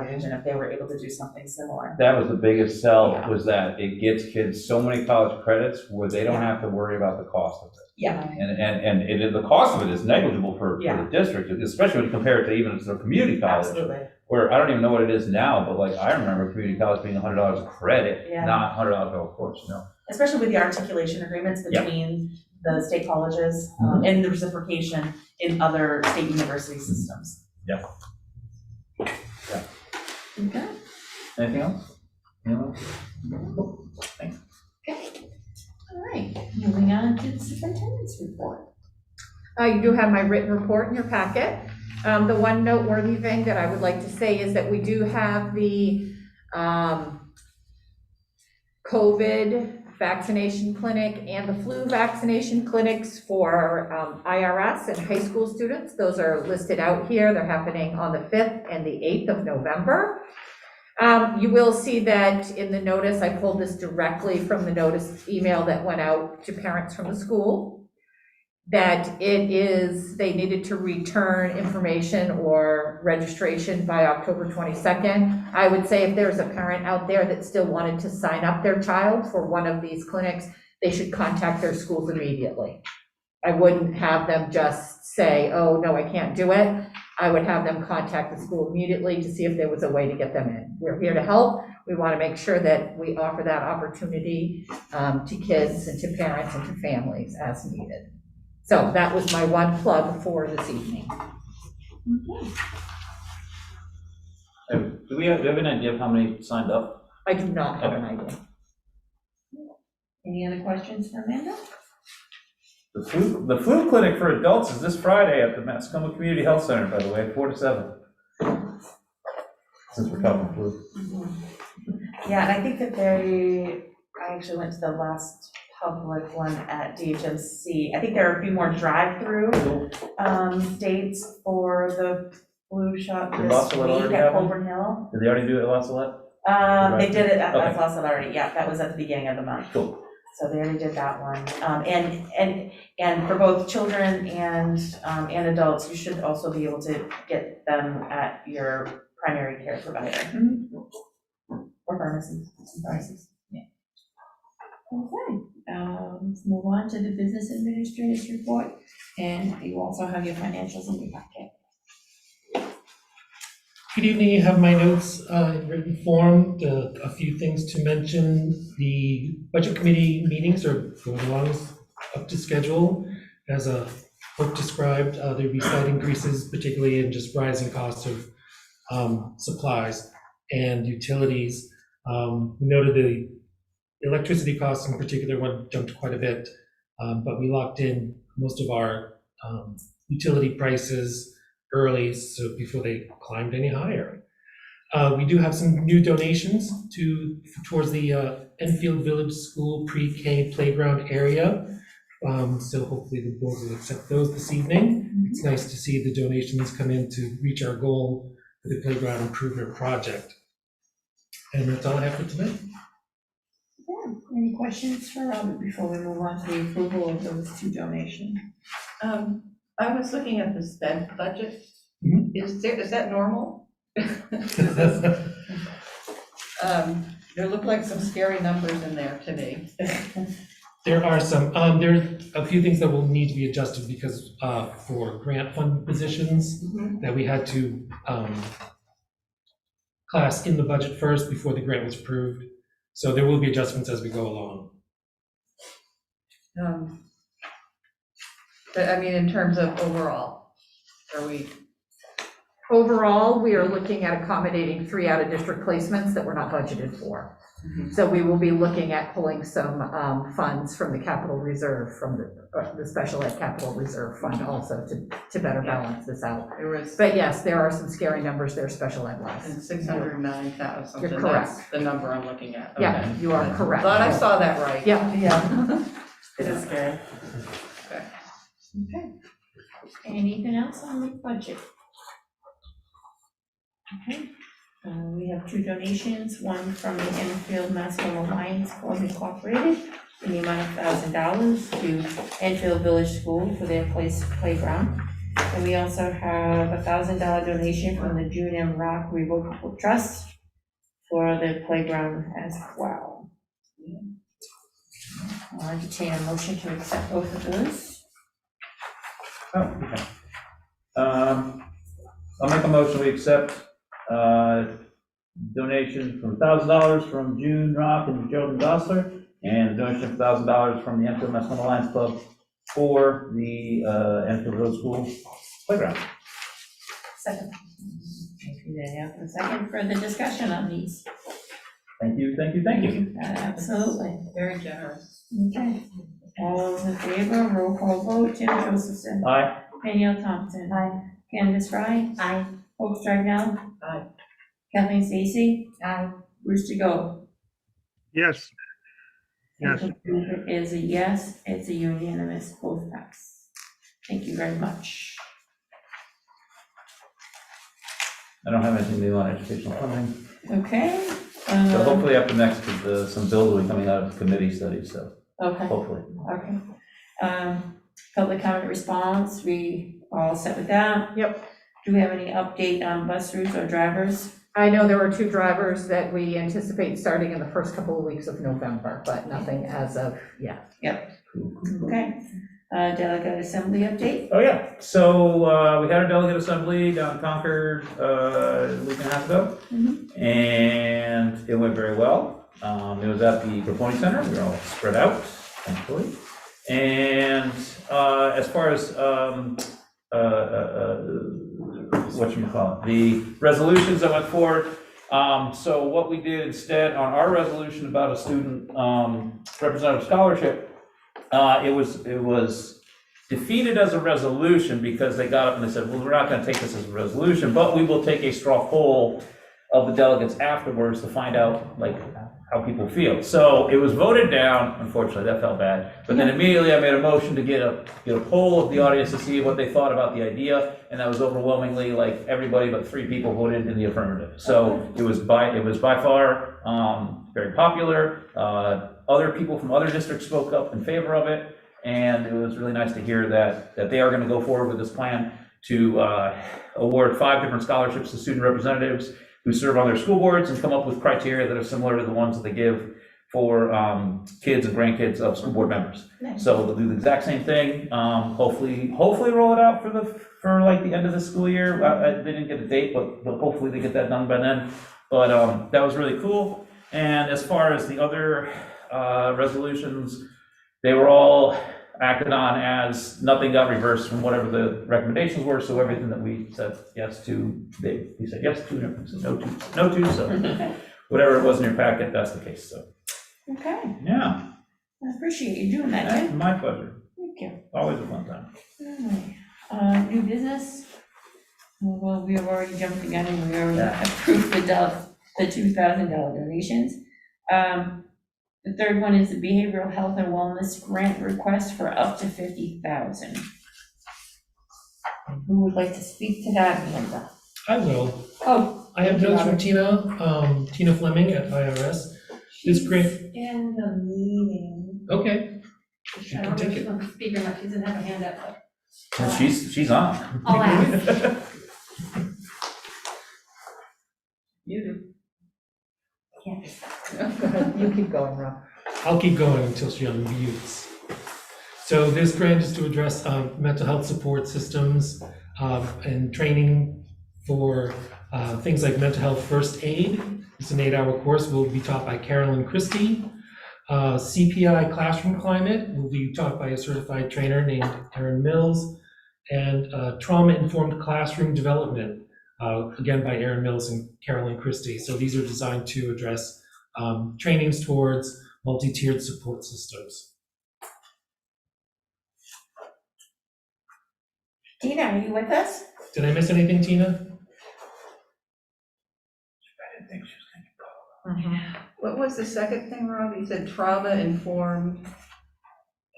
[SPEAKER 8] region if they were able to do something similar.
[SPEAKER 2] That was the biggest sell,
[SPEAKER 8] Yeah.
[SPEAKER 2] was that it gets kids so many college credits where they don't have to worry about the cost of it.
[SPEAKER 8] Yeah,
[SPEAKER 2] And the cost of it is negligible for the district, especially when you compare it to even to a community college.
[SPEAKER 8] absolutely.
[SPEAKER 2] Where I don't even know what it is now, but like I remember community college being $100 a credit,
[SPEAKER 8] Yeah.
[SPEAKER 2] not $100 a course,
[SPEAKER 8] Especially with the articulation agreements between the state colleges and the reciprocation in other state university systems.
[SPEAKER 1] Okay.
[SPEAKER 2] Anything else? Anyone? Thanks.
[SPEAKER 1] All right, moving on to the superintendent's report.
[SPEAKER 6] You do have my written report in your packet. The one noteworthy thing that I would like to say is that we do have the COVID vaccination clinic and the flu vaccination clinics for IRS and high school students. Those are listed out here. They're happening on the 5th and the 8th of November. You will see that in the notice, I pulled this directly from the notice email that went out to parents from the school, that they needed to return information or registration by October 22nd. I would say if there's a parent out there that still wanted to sign up their child for one of these clinics, they should contact their schools immediately. I wouldn't have them just say, oh, no, I can't do it. I would have them contact the school immediately to see if there was a way to get them in. We're here to help. We want to make sure that we offer that opportunity to kids and to parents and to families as needed. So that was my one plug for this evening.
[SPEAKER 2] Do we have an idea of how many signed up?
[SPEAKER 6] I do not have an idea.
[SPEAKER 1] Any other questions for Amanda?
[SPEAKER 2] The flu clinic for adults is this Friday at the Mascoma Community Health Center, by the way, 4 to 7. Since we're talking flu.
[SPEAKER 8] Yeah, and I think that I actually went to the last public one at DHMC. I think there are a few more drive-through dates for the flu shot
[SPEAKER 2] Did
[SPEAKER 8] this
[SPEAKER 2] La Salette
[SPEAKER 8] week
[SPEAKER 2] already
[SPEAKER 8] at
[SPEAKER 2] have one?
[SPEAKER 8] Colburn Hill.
[SPEAKER 2] Did they already do it at La Salette?
[SPEAKER 8] They did it at
[SPEAKER 2] Okay.
[SPEAKER 8] La Salette already, yeah, that was at the beginning of the month.
[SPEAKER 2] Cool.
[SPEAKER 8] So they already did that one. And for both children and adults, you should also be able to get them at your primary care provider. Or pharmacies.
[SPEAKER 1] Yeah. Okay, let's move on to the business administrator's report, and you also have your financials in your packet.
[SPEAKER 7] Good evening, you have my notes in written form. A few things to mention. The budget committee meetings are going along up to schedule. As Brooke described, there'd be slight increases, particularly in just rising costs of supplies and utilities. We noted the electricity costs in particular jumped quite a bit, but we locked in most of our utility prices early, so before they climbed any higher. We do have some new donations towards the Enfield Village School pre-K playground area. So hopefully the board will accept those this evening. It's nice to see the donations come in to reach our goal for the playground improvement project. And that's all I have for tonight.
[SPEAKER 1] Yeah. Any questions for Robert before we move on to the approval of those two donations?
[SPEAKER 10] I was looking at the sped budget.
[SPEAKER 7] Mhm.
[SPEAKER 10] Is that normal? There look like some scary numbers in there to me.
[SPEAKER 7] There are a few things that will need to be adjusted because for grant fund positions that we had to class in the budget first before the grant was approved. So there will be adjustments as we go along.
[SPEAKER 10] But I mean, in terms of overall, are we?
[SPEAKER 6] Overall, we are looking at accommodating 3 out-of-district placements that we're not budgeted for. So we will be looking at pulling some funds from the capital reserve, from the special ed capital reserve fund also to better balance this out.
[SPEAKER 10] There was
[SPEAKER 6] But yes, there are some scary numbers there, special ed wise.
[SPEAKER 10] 609,000.
[SPEAKER 6] You're correct.
[SPEAKER 10] That's the number I'm looking at.
[SPEAKER 6] Yeah,
[SPEAKER 10] Okay.
[SPEAKER 6] you are correct.
[SPEAKER 10] Thought I saw that right.
[SPEAKER 6] Yeah.
[SPEAKER 8] Yeah. It is scary.
[SPEAKER 1] Okay. Anything else on the budget? Okay, we have 2 donations, one from the Enfield Mascoma Lions Club Incorporated in the amount of $1,000 to Enfield Village School for their playground. And we also have a $1,000 donation from the June M. Rock Revocable Trust for the playground as well. I'll entertain a motion to accept both of those.
[SPEAKER 2] Oh, okay. I'll make a motion, we accept, donation from $1,000 from June Rock and Joe Gosler, and a donation of $1,000 from the Enfield National Alliance Club for the, Enfield Road School playground.
[SPEAKER 1] Second. Thank you, Danielle, for a second. Further discussion on these?
[SPEAKER 2] Thank you, thank you, thank you.
[SPEAKER 1] Absolutely.
[SPEAKER 10] Very generous.
[SPEAKER 1] Okay. All those in favor, roll call vote. Tim Josephson.
[SPEAKER 2] Aye.
[SPEAKER 1] Danielle Thompson.
[SPEAKER 3] Aye.
[SPEAKER 1] Candace Fry.
[SPEAKER 3] Aye.
[SPEAKER 1] Hope Stragnow.
[SPEAKER 10] Aye.
[SPEAKER 1] Kathleen Stacy.
[SPEAKER 3] Aye.
[SPEAKER 1] Bruce to go.
[SPEAKER 4] Yes. Yes.
[SPEAKER 1] It is a yes, it's a unanimous, both pass. Thank you very much.
[SPEAKER 2] I don't have anything new on educational funding,
[SPEAKER 1] Okay.
[SPEAKER 2] so hopefully after next, some bills will be coming out of committee studies, so
[SPEAKER 1] Okay,
[SPEAKER 2] hopefully.
[SPEAKER 1] okay. Public comment response, we all set with that?
[SPEAKER 6] Yep.
[SPEAKER 1] Do we have any update on bus routes or drivers?
[SPEAKER 6] I know there were 2 drivers that we anticipate starting in the first couple of weeks of November, but nothing as of yet.
[SPEAKER 1] Okay. Delegate assembly update?
[SPEAKER 2] Oh, yeah, so, we had our delegate assembly down in Concord, a week and a half ago. And it went very well. It was at the Grapponi Center, we were all spread out, thankfully. And, as far as, whatchamacallit, the resolutions that went forward. So what we did instead on our resolution about a student, representative scholarship, it was defeated as a resolution because they got up and they said, well, we're not gonna take this as a resolution, but we will take a straw poll of the delegates afterwards to find out, like, how people feel. So it was voted down, unfortunately, that felt bad. But then immediately I made a motion to get a poll of the audience to see what they thought about the idea, and that was overwhelmingly, like, everybody but 3 people voted in the affirmative. So it was by far very popular. Other people from other districts spoke up in favor of it, and it was really nice to hear that they are gonna go forward with this plan to award 5 different scholarships to student representatives who serve on their school boards and come up with criteria that are similar to the ones that they give for kids and grandkids of school board members.
[SPEAKER 1] Nice.
[SPEAKER 2] So they'll do the exact same thing. Hopefully roll it out for like the end of the school year. They didn't get a date, but hopefully they get that done by then. But that was really cool. And as far as the other resolutions, they were all acted on as nothing got reversed from whatever the recommendations were, so everything that we said yes to, we said yes to, and we said no to, so whatever it was in your packet, that's the case, so.
[SPEAKER 1] Okay,
[SPEAKER 2] Yeah,
[SPEAKER 1] I appreciate you doing that,
[SPEAKER 2] that's
[SPEAKER 1] Tim.
[SPEAKER 2] my pleasure,
[SPEAKER 1] Thank you.
[SPEAKER 2] always a fun time.
[SPEAKER 1] All right. New business? Well, we have already jumped the gun and we already approved the $2,000 donations. The third one is the behavioral health and wellness grant request for up to $50,000. Who would like to speak to that, Amanda?
[SPEAKER 7] I will.
[SPEAKER 1] Oh.
[SPEAKER 7] I have
[SPEAKER 1] thank you,
[SPEAKER 7] notes from
[SPEAKER 1] Robert.
[SPEAKER 7] Tina Fleming at IRS. This grant,
[SPEAKER 11] In the meeting.
[SPEAKER 7] okay.
[SPEAKER 11] I
[SPEAKER 7] She
[SPEAKER 11] don't
[SPEAKER 7] can
[SPEAKER 11] know if
[SPEAKER 7] take
[SPEAKER 11] she's
[SPEAKER 7] it.
[SPEAKER 11] on the speaker or not, she doesn't have a hand up, but.
[SPEAKER 2] And she's on.
[SPEAKER 11] I'll ask.
[SPEAKER 10] You do.
[SPEAKER 6] You keep going, Rob.
[SPEAKER 7] I'll keep going until she unmutes. So this grant is to address mental health support systems and training for things like mental health first aid. It's an 8-hour course, will be taught by Carolyn Christie. CPI classroom climate will be taught by a certified trainer named Erin Mills. And trauma-informed classroom development, again by Erin Mills and Carolyn Christie. So these are designed to address trainings towards multi-tiered support systems.
[SPEAKER 1] Tina, are you with us?
[SPEAKER 7] Did I miss anything, Tina?
[SPEAKER 2] I didn't think she was gonna call.
[SPEAKER 10] What was the second thing, Rob? You said trauma-informed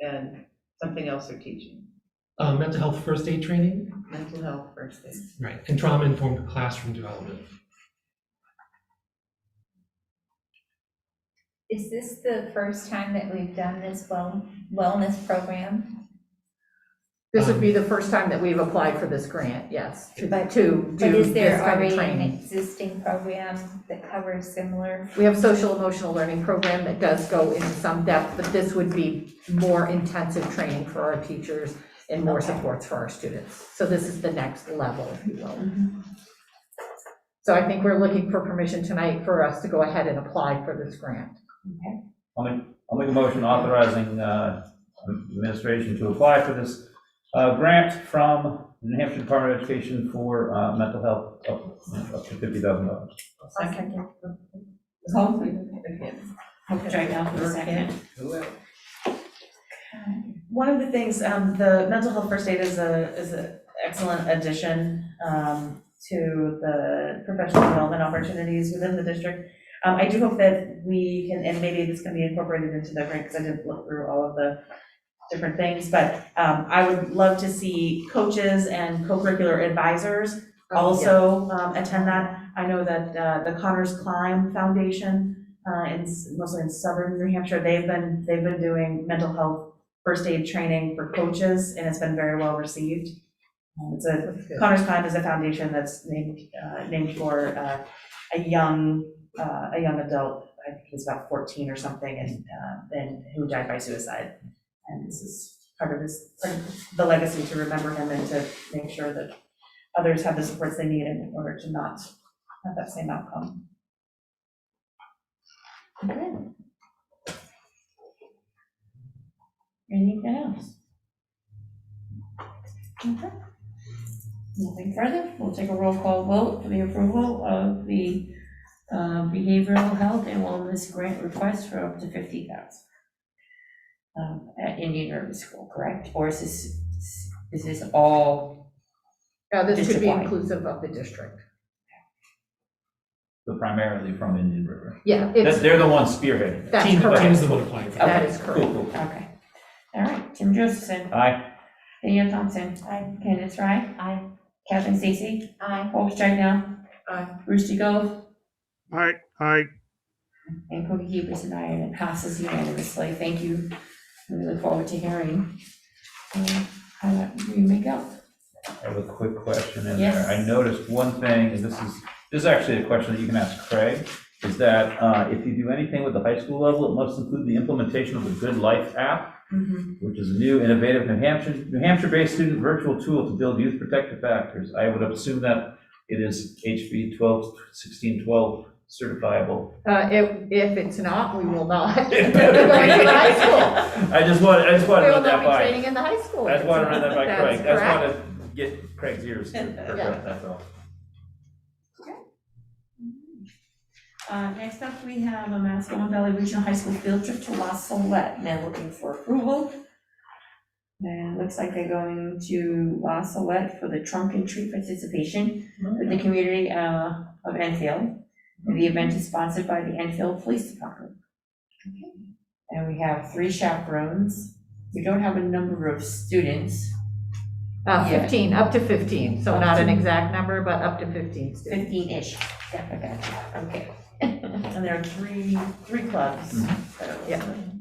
[SPEAKER 10] and something else they're teaching,
[SPEAKER 7] Mental health first aid training,
[SPEAKER 10] mental health first aid.
[SPEAKER 7] right, and trauma-informed classroom development.
[SPEAKER 3] Is this the first time that we've done this wellness program?
[SPEAKER 6] This would be the first time that we've applied for this grant, yes, to
[SPEAKER 3] But-
[SPEAKER 6] do
[SPEAKER 3] But is
[SPEAKER 6] this
[SPEAKER 3] there
[SPEAKER 6] kind of
[SPEAKER 3] already an
[SPEAKER 6] training.
[SPEAKER 3] existing program that covers similar?
[SPEAKER 6] We have a social emotional learning program that does go into some depth, but this would be more intensive training for our teachers and more supports for our students. So this is the next level, if you will. So I think we're looking for permission tonight for us to go ahead and apply for this grant.
[SPEAKER 2] I'll make a motion authorizing administration to apply for this grant from the New Hampshire Department of Education for mental health up to $50,000.
[SPEAKER 1] Second. Hope right now for a second.
[SPEAKER 8] One of the things, the mental health first aid is an excellent addition to the professional development opportunities within the district. I do hope that we can, and maybe this can be incorporated into the grant, because I didn't look through all of the different things, but I would love to see coaches and co-curricular advisors also attend that. I know that the Connors Climb Foundation, mostly in southern New Hampshire, they've been doing mental health first aid training for coaches, and it's been very well received. Connors Climb is a foundation that's named for a young adult, I think he's about 14 or something, and who died by suicide. And this is part of the legacy, to remember him and to make sure that others have the supports they need in order to not have that same outcome.
[SPEAKER 1] Okay. Anything else? Okay. Nothing further. We'll take a roll call vote for the approval of the behavioral health and wellness grant request for up to $50,000 at Indian River School, correct? Or is this all?
[SPEAKER 6] This could be
[SPEAKER 1] District-wide.
[SPEAKER 6] inclusive of the district.
[SPEAKER 2] So primarily from Indian River.
[SPEAKER 6] Yeah, it's,
[SPEAKER 2] They're the ones spearheading it.
[SPEAKER 6] that's
[SPEAKER 7] Team
[SPEAKER 6] correct.
[SPEAKER 7] is the one applying for
[SPEAKER 6] That
[SPEAKER 7] it.
[SPEAKER 6] is
[SPEAKER 2] Cool,
[SPEAKER 6] correct.
[SPEAKER 2] cool.
[SPEAKER 1] Okay. All right, Tim Josephson.
[SPEAKER 2] Aye.
[SPEAKER 1] Danielle Thompson.
[SPEAKER 3] Aye.
[SPEAKER 1] Candace Wright.
[SPEAKER 3] Aye.
[SPEAKER 1] Kathleen Stacy.
[SPEAKER 3] Aye.
[SPEAKER 1] Hope Stragnow.
[SPEAKER 10] Aye.
[SPEAKER 1] Bruce DeGove.
[SPEAKER 4] Aye, aye.
[SPEAKER 1] And Cookie Keepers and I, and it passes unanimously. Thank you. We look forward to hearing how that you make out.
[SPEAKER 2] I have a quick question in
[SPEAKER 1] Yes.
[SPEAKER 2] there. I noticed one thing, and this is actually a question that you can ask Craig, is that if you do anything with the high school level, it must include the implementation of the Good Life app, which is a new innovative New Hampshire-based student virtual tool to build youth protective factors. I would assume that it is HB 1612 certifiable.
[SPEAKER 6] If it's not, we will not be going to the high school.
[SPEAKER 2] I just want to
[SPEAKER 6] We will
[SPEAKER 2] run that
[SPEAKER 6] not be
[SPEAKER 2] by.
[SPEAKER 6] training in the high school.
[SPEAKER 2] I just want to run that by
[SPEAKER 6] That's
[SPEAKER 2] Craig. I just
[SPEAKER 6] correct.
[SPEAKER 2] want to get Craig's ears to perk up, that's all.
[SPEAKER 1] Next up, we have a Mascoma Valley Regional High School field trip to La Salette, and they're looking for approval. And it looks like they're going to La Salette for the trunk and treat participation with the community of Enfield. And the event is sponsored by the Enfield Police Department. And we have 3 chaperones. We don't have a number of students,
[SPEAKER 6] 15, up to 15, so
[SPEAKER 1] Up
[SPEAKER 6] not an
[SPEAKER 1] to-
[SPEAKER 6] exact number, but up to 15 students.
[SPEAKER 1] 15-ish. Yeah, I got you. Okay.
[SPEAKER 8] And there are three clubs. that are
[SPEAKER 6] Yeah.
[SPEAKER 8] listed.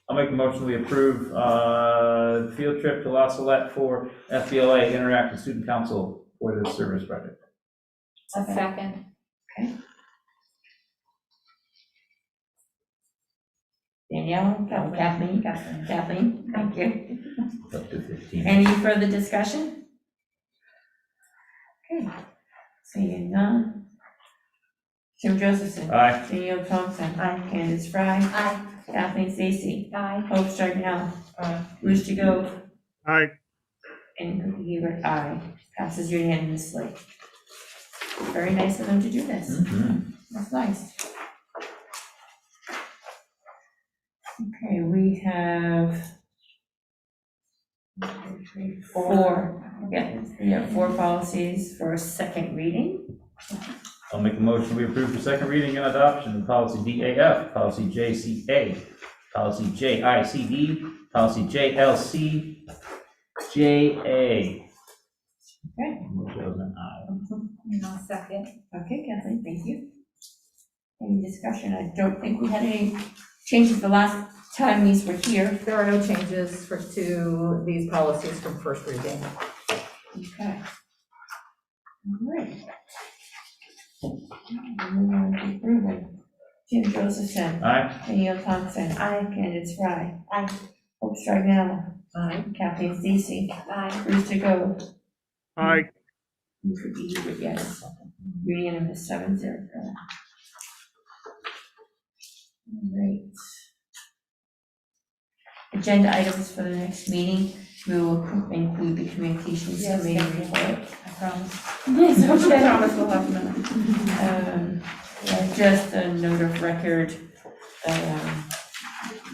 [SPEAKER 2] I'll make a motion, we approve field trip to La Salette for FBLA Interactive Student Council for this service project.
[SPEAKER 3] A second.
[SPEAKER 1] Danielle, Kathleen, thank you.
[SPEAKER 2] Up to 15.
[SPEAKER 1] Any further discussion? Okay, seeing none. Tim Josephson.
[SPEAKER 2] Aye.
[SPEAKER 1] Danielle Thompson. Aye. Candace Fry.
[SPEAKER 3] Aye.
[SPEAKER 1] Kathleen Stacy.
[SPEAKER 3] Aye.
[SPEAKER 1] Hope Stragnow.
[SPEAKER 10] Aye.
[SPEAKER 1] Bruce DeGove.
[SPEAKER 4] Aye.
[SPEAKER 1] And Cookie Hebert, aye. Passes unanimously. Very nice of them to do this.
[SPEAKER 2] Mhm.
[SPEAKER 1] That's nice. Okay, we have 4 policies for a second reading.
[SPEAKER 2] I'll make a motion, we approve for second reading and adoption, policy DAF, policy JCA, policy JICE, policy JLC, JA.
[SPEAKER 1] Okay.
[SPEAKER 2] Which was an I.
[SPEAKER 3] And I'll second.
[SPEAKER 1] Okay, Kathleen, thank you. Any discussion? I don't think we had any changes the last time these were here.
[SPEAKER 6] There are no changes to these policies from first reading.
[SPEAKER 1] Okay. All right. Moving on to approval. Tim Josephson.
[SPEAKER 2] Aye.
[SPEAKER 1] Danielle Thompson. Aye. Candace Fry. Aye. Hope Stragnow. Aye. Kathleen Stacy. Aye. Bruce DeGove.
[SPEAKER 4] aye,
[SPEAKER 1] You could be here, yes. Unanimous, 7-0. All right. Agenda items for the next meeting, we will include the communications
[SPEAKER 8] Yes,
[SPEAKER 1] committee
[SPEAKER 8] thank you.
[SPEAKER 1] report.
[SPEAKER 8] I promise.
[SPEAKER 1] Yes,
[SPEAKER 8] I
[SPEAKER 1] okay.
[SPEAKER 8] promise we'll have minutes.
[SPEAKER 1] Just a note of record,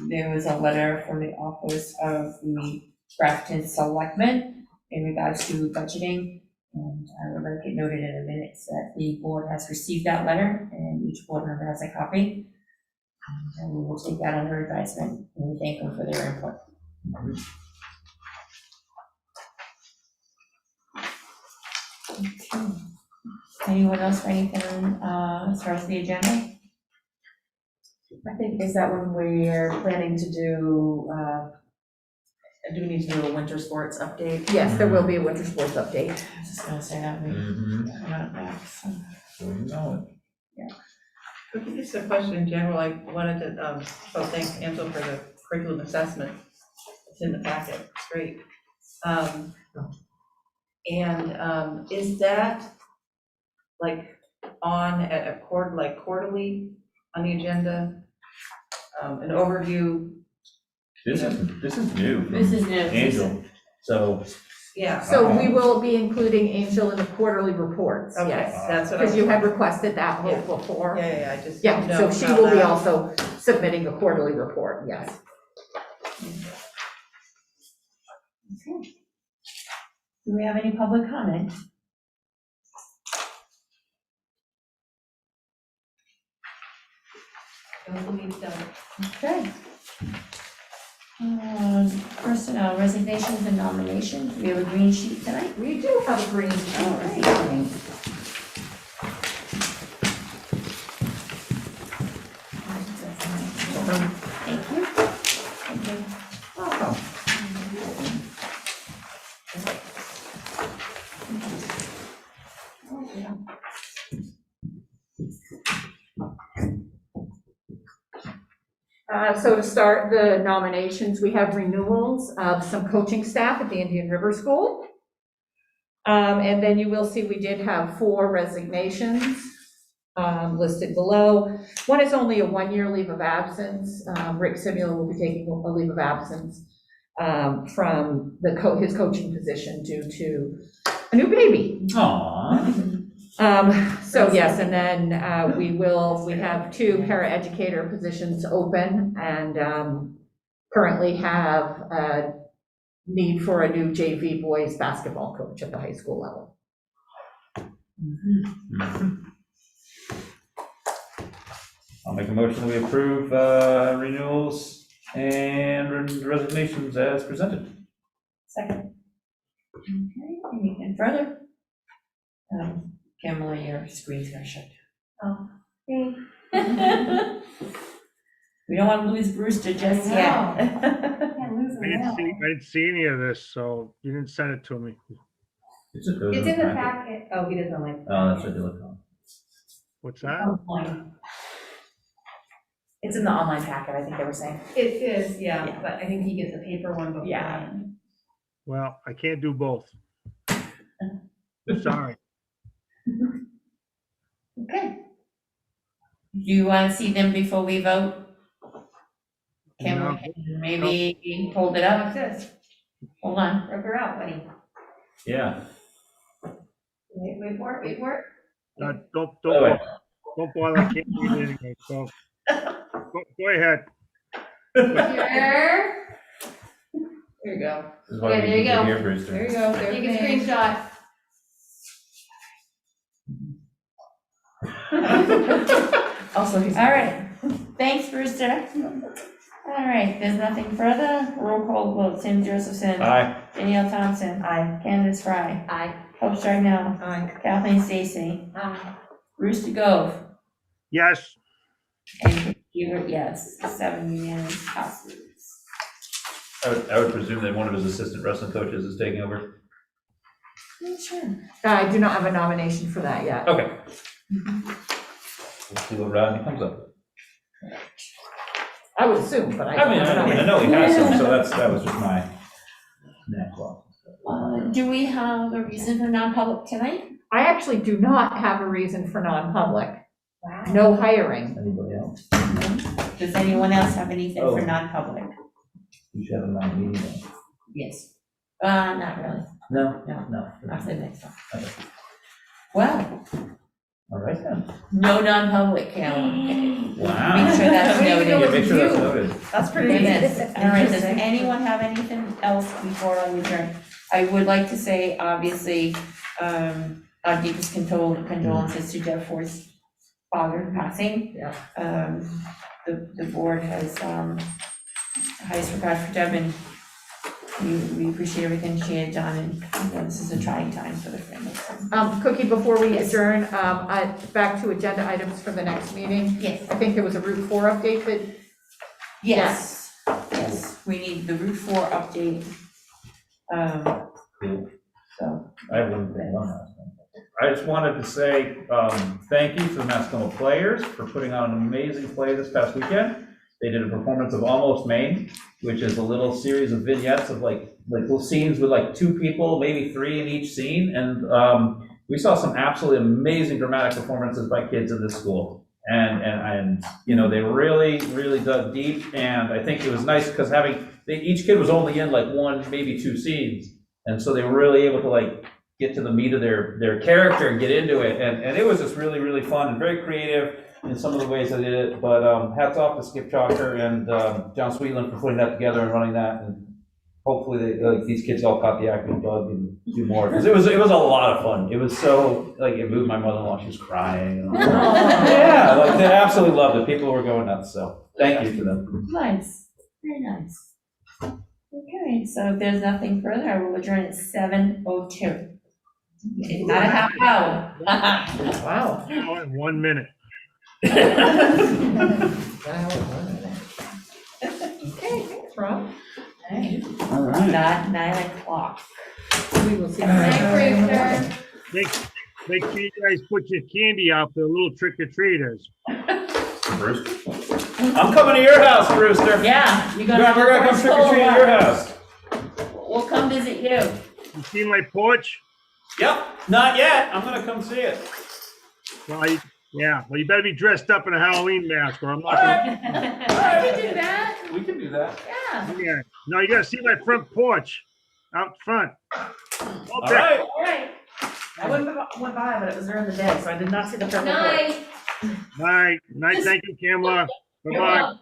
[SPEAKER 1] there was a letter from the office of the Grafton Selectmen in regards to budgeting, and I would like it noted in the minutes that the board has received that letter, and each board member has a copy. And we will take that under advisement, and we thank them for their input. Okay. Anyone else for anything, as far as the agenda?
[SPEAKER 8] I think, is that when we're planning to do we need to do a winter sports update?
[SPEAKER 6] Yes, there will be a winter sports update.
[SPEAKER 1] I was just gonna say that, we,
[SPEAKER 2] Mm-hmm.
[SPEAKER 1] we're not back, so.
[SPEAKER 2] So you know
[SPEAKER 10] Just a question in general, I wanted to, thank Angela for the curriculum assessment. It's in the packet, it's great. Is that like on a quarterly on the agenda? An overview?
[SPEAKER 2] it. This is new from
[SPEAKER 1] This is new.
[SPEAKER 2] Angel, so.
[SPEAKER 10] Yeah.
[SPEAKER 6] So we will be including Angel in the quarterly reports,
[SPEAKER 10] Okay,
[SPEAKER 6] yes.
[SPEAKER 10] that's what I
[SPEAKER 6] Because
[SPEAKER 10] was.
[SPEAKER 6] you had requested that
[SPEAKER 10] Yeah.
[SPEAKER 6] before.
[SPEAKER 10] Yeah, I just.
[SPEAKER 6] Yeah,
[SPEAKER 10] didn't
[SPEAKER 6] so
[SPEAKER 10] know
[SPEAKER 6] she
[SPEAKER 10] how
[SPEAKER 6] will be
[SPEAKER 10] that-
[SPEAKER 6] also submitting the quarterly report, yes.
[SPEAKER 1] Okay. Do we have any public comment?
[SPEAKER 11] Don't believe so.
[SPEAKER 1] Okay. Personnel resignations and nominations, we have a green sheet tonight.
[SPEAKER 6] We do have a green sheet
[SPEAKER 1] All
[SPEAKER 6] this
[SPEAKER 1] right.
[SPEAKER 6] evening.
[SPEAKER 1] Thank you. Thank you.
[SPEAKER 6] So to start the nominations, we have renewals of some coaching staff at the Indian River School. And then you will see we did have 4 resignations listed below. One is only a 1-year leave of absence. Rick Simula will be taking a leave of absence from his coaching position due to a new baby.
[SPEAKER 2] Aww.
[SPEAKER 6] So yes, and then we have 2 paraeducator positions open and currently have a need for a new JV boys basketball coach at the high school level.
[SPEAKER 2] I'll make a motion that we approve renewals and resignations as presented.
[SPEAKER 1] Second. Okay, anything further? Kimberly, your screen's gonna shut
[SPEAKER 11] Oh.
[SPEAKER 1] down. We don't want to lose Brewster just yet.
[SPEAKER 11] Can't lose
[SPEAKER 4] I didn't see any of this, so you didn't send it to me.
[SPEAKER 2] It's in the
[SPEAKER 11] It's in the
[SPEAKER 2] packet.
[SPEAKER 11] packet. Oh, he doesn't like.
[SPEAKER 2] Oh, that's what they look on.
[SPEAKER 4] What's that?
[SPEAKER 8] It's in the online packet, I think they were saying.
[SPEAKER 11] It is,
[SPEAKER 8] Yeah.
[SPEAKER 11] yeah, but I think he gets a paper one before.
[SPEAKER 8] Yeah.
[SPEAKER 4] Well, I can't do both. Sorry.
[SPEAKER 1] Okay. Do you want to see them before we vote? Can
[SPEAKER 4] No.
[SPEAKER 1] we maybe hold it up?
[SPEAKER 11] What's this?
[SPEAKER 1] Hold on.
[SPEAKER 11] Rip her out, buddy.
[SPEAKER 2] Yeah.
[SPEAKER 11] Wait for it.
[SPEAKER 4] Don't
[SPEAKER 2] Oh, wait.
[SPEAKER 4] bother, I can't read it anyway, so. Go ahead.
[SPEAKER 11] Here.
[SPEAKER 10] There you go.
[SPEAKER 2] This is why
[SPEAKER 11] Yeah,
[SPEAKER 2] we
[SPEAKER 11] there you
[SPEAKER 2] need to
[SPEAKER 11] go.
[SPEAKER 2] hear Brewster.
[SPEAKER 10] There you go. There's
[SPEAKER 11] Take a
[SPEAKER 10] the name.
[SPEAKER 11] screenshot.
[SPEAKER 8] Also, he's.
[SPEAKER 1] All right. Thanks, Brewster. All right, there's nothing further. Roll call vote. Tim Josephson.
[SPEAKER 2] Aye.
[SPEAKER 1] Danielle Thompson.
[SPEAKER 8] Aye.
[SPEAKER 1] Candace Fry.
[SPEAKER 11] Aye.
[SPEAKER 1] Hope Stragnow.
[SPEAKER 10] Aye.
[SPEAKER 1] Kathleen Stacy.
[SPEAKER 11] Aye.
[SPEAKER 1] Bruce DeGove.
[SPEAKER 4] Yes,
[SPEAKER 1] And Hebert, yes, 7 unanimous passes.
[SPEAKER 2] I would presume that one of his assistant wrestling coaches is taking over.
[SPEAKER 1] Yeah, sure.
[SPEAKER 6] I do not have a nomination for that yet.
[SPEAKER 2] Okay. We'll see what Rodney comes up with.
[SPEAKER 6] I would assume, but I
[SPEAKER 2] I
[SPEAKER 6] don't
[SPEAKER 2] mean,
[SPEAKER 6] have a
[SPEAKER 2] I
[SPEAKER 6] nomination.
[SPEAKER 2] know he has some, so that was just my next one.
[SPEAKER 1] Do we have a reason for non-public tonight?
[SPEAKER 6] I actually do not have a reason for non-public.
[SPEAKER 1] Wow.
[SPEAKER 6] No hiring.
[SPEAKER 2] Anybody else?
[SPEAKER 1] Does anyone else have anything for
[SPEAKER 2] Oh.
[SPEAKER 1] non-public?
[SPEAKER 2] You should have a non-meeting then.
[SPEAKER 1] Yes. Not really.
[SPEAKER 2] No?
[SPEAKER 1] No. I'll say next one.
[SPEAKER 2] Okay.
[SPEAKER 1] Well,
[SPEAKER 2] All right then.
[SPEAKER 1] no non-public, Carolyn.
[SPEAKER 2] Wow.
[SPEAKER 1] Make sure that's
[SPEAKER 2] Yeah,
[SPEAKER 1] noted.
[SPEAKER 2] make sure that's noted.
[SPEAKER 8] That's pretty
[SPEAKER 1] Goodness. All right, does
[SPEAKER 8] interesting.
[SPEAKER 1] anyone have anything else before I adjourn? I would like to say, obviously, our deepest condolences to Jeff Ford's father passing.
[SPEAKER 6] Yeah.
[SPEAKER 1] The board has, highest regard for Deb, and we appreciate everything she had done, and you know, this is a trying time for the family.
[SPEAKER 6] Cookie, before we adjourn, back to agenda items for the next meeting.
[SPEAKER 1] Yes.
[SPEAKER 6] I think there was a Route 4 update that,
[SPEAKER 1] Yes, yes, we need the Route 4 update. So,
[SPEAKER 2] I have one thing, I just wanted to say, thank you to the Mascoma players for putting on an amazing play this past weekend. They did a performance of Almost Maine, which is a little series of vignettes of like little scenes with like 2 people, maybe 3 in each scene. And we saw some absolutely amazing dramatic performances by kids in this school. And you know, they really dug deep. And I think it was nice because each kid was only in like 1, maybe 2 scenes. And so they were really able to like get to the meat of their character and get into it. And it was just really fun and very creative in some of the ways I did it. But hats off to Skip Chalker and John Sweetland for putting that together and running that. And hopefully these kids all caught the acting bug and do more. Because it was a lot of fun. It was so, like, it moved my mother-in-law. She was crying. And yeah, like they absolutely loved it. People were going nuts. So thank you to them.
[SPEAKER 1] nice, very nice. Okay, so if there's nothing further, I will adjourn at 7:02. Not a half hour.
[SPEAKER 6] wow.
[SPEAKER 4] Now in 1 minute.
[SPEAKER 6] Okay, thanks, Rob.
[SPEAKER 2] All right.
[SPEAKER 1] Not 9 o'clock.
[SPEAKER 6] We will see.
[SPEAKER 11] Night, Brewster.
[SPEAKER 4] Make sure you guys put your candy out for the little trick-or-treaters.
[SPEAKER 2] Brewster? I'm coming to your house, Brewster.
[SPEAKER 1] Yeah, you're gonna.
[SPEAKER 2] We're gonna come trick or treat at your house.
[SPEAKER 1] We'll come visit you.
[SPEAKER 4] You see my porch?
[SPEAKER 2] Yep, not yet. I'm gonna come see it.
[SPEAKER 4] Well, you better be dressed up in a Halloween mask, or I'm not
[SPEAKER 2] All
[SPEAKER 4] gonna.
[SPEAKER 2] right.
[SPEAKER 1] We can do that,
[SPEAKER 2] We can do that.
[SPEAKER 1] yeah.
[SPEAKER 4] Yeah. No, you gotta see my front porch, out front.
[SPEAKER 2] All right.
[SPEAKER 1] All right.
[SPEAKER 8] I went by, but it was during the day, so I did not see the purple.
[SPEAKER 11] Night.
[SPEAKER 4] Night, thank you, Camla.
[SPEAKER 1] You're
[SPEAKER 4] Bye-bye.
[SPEAKER 1] welcome.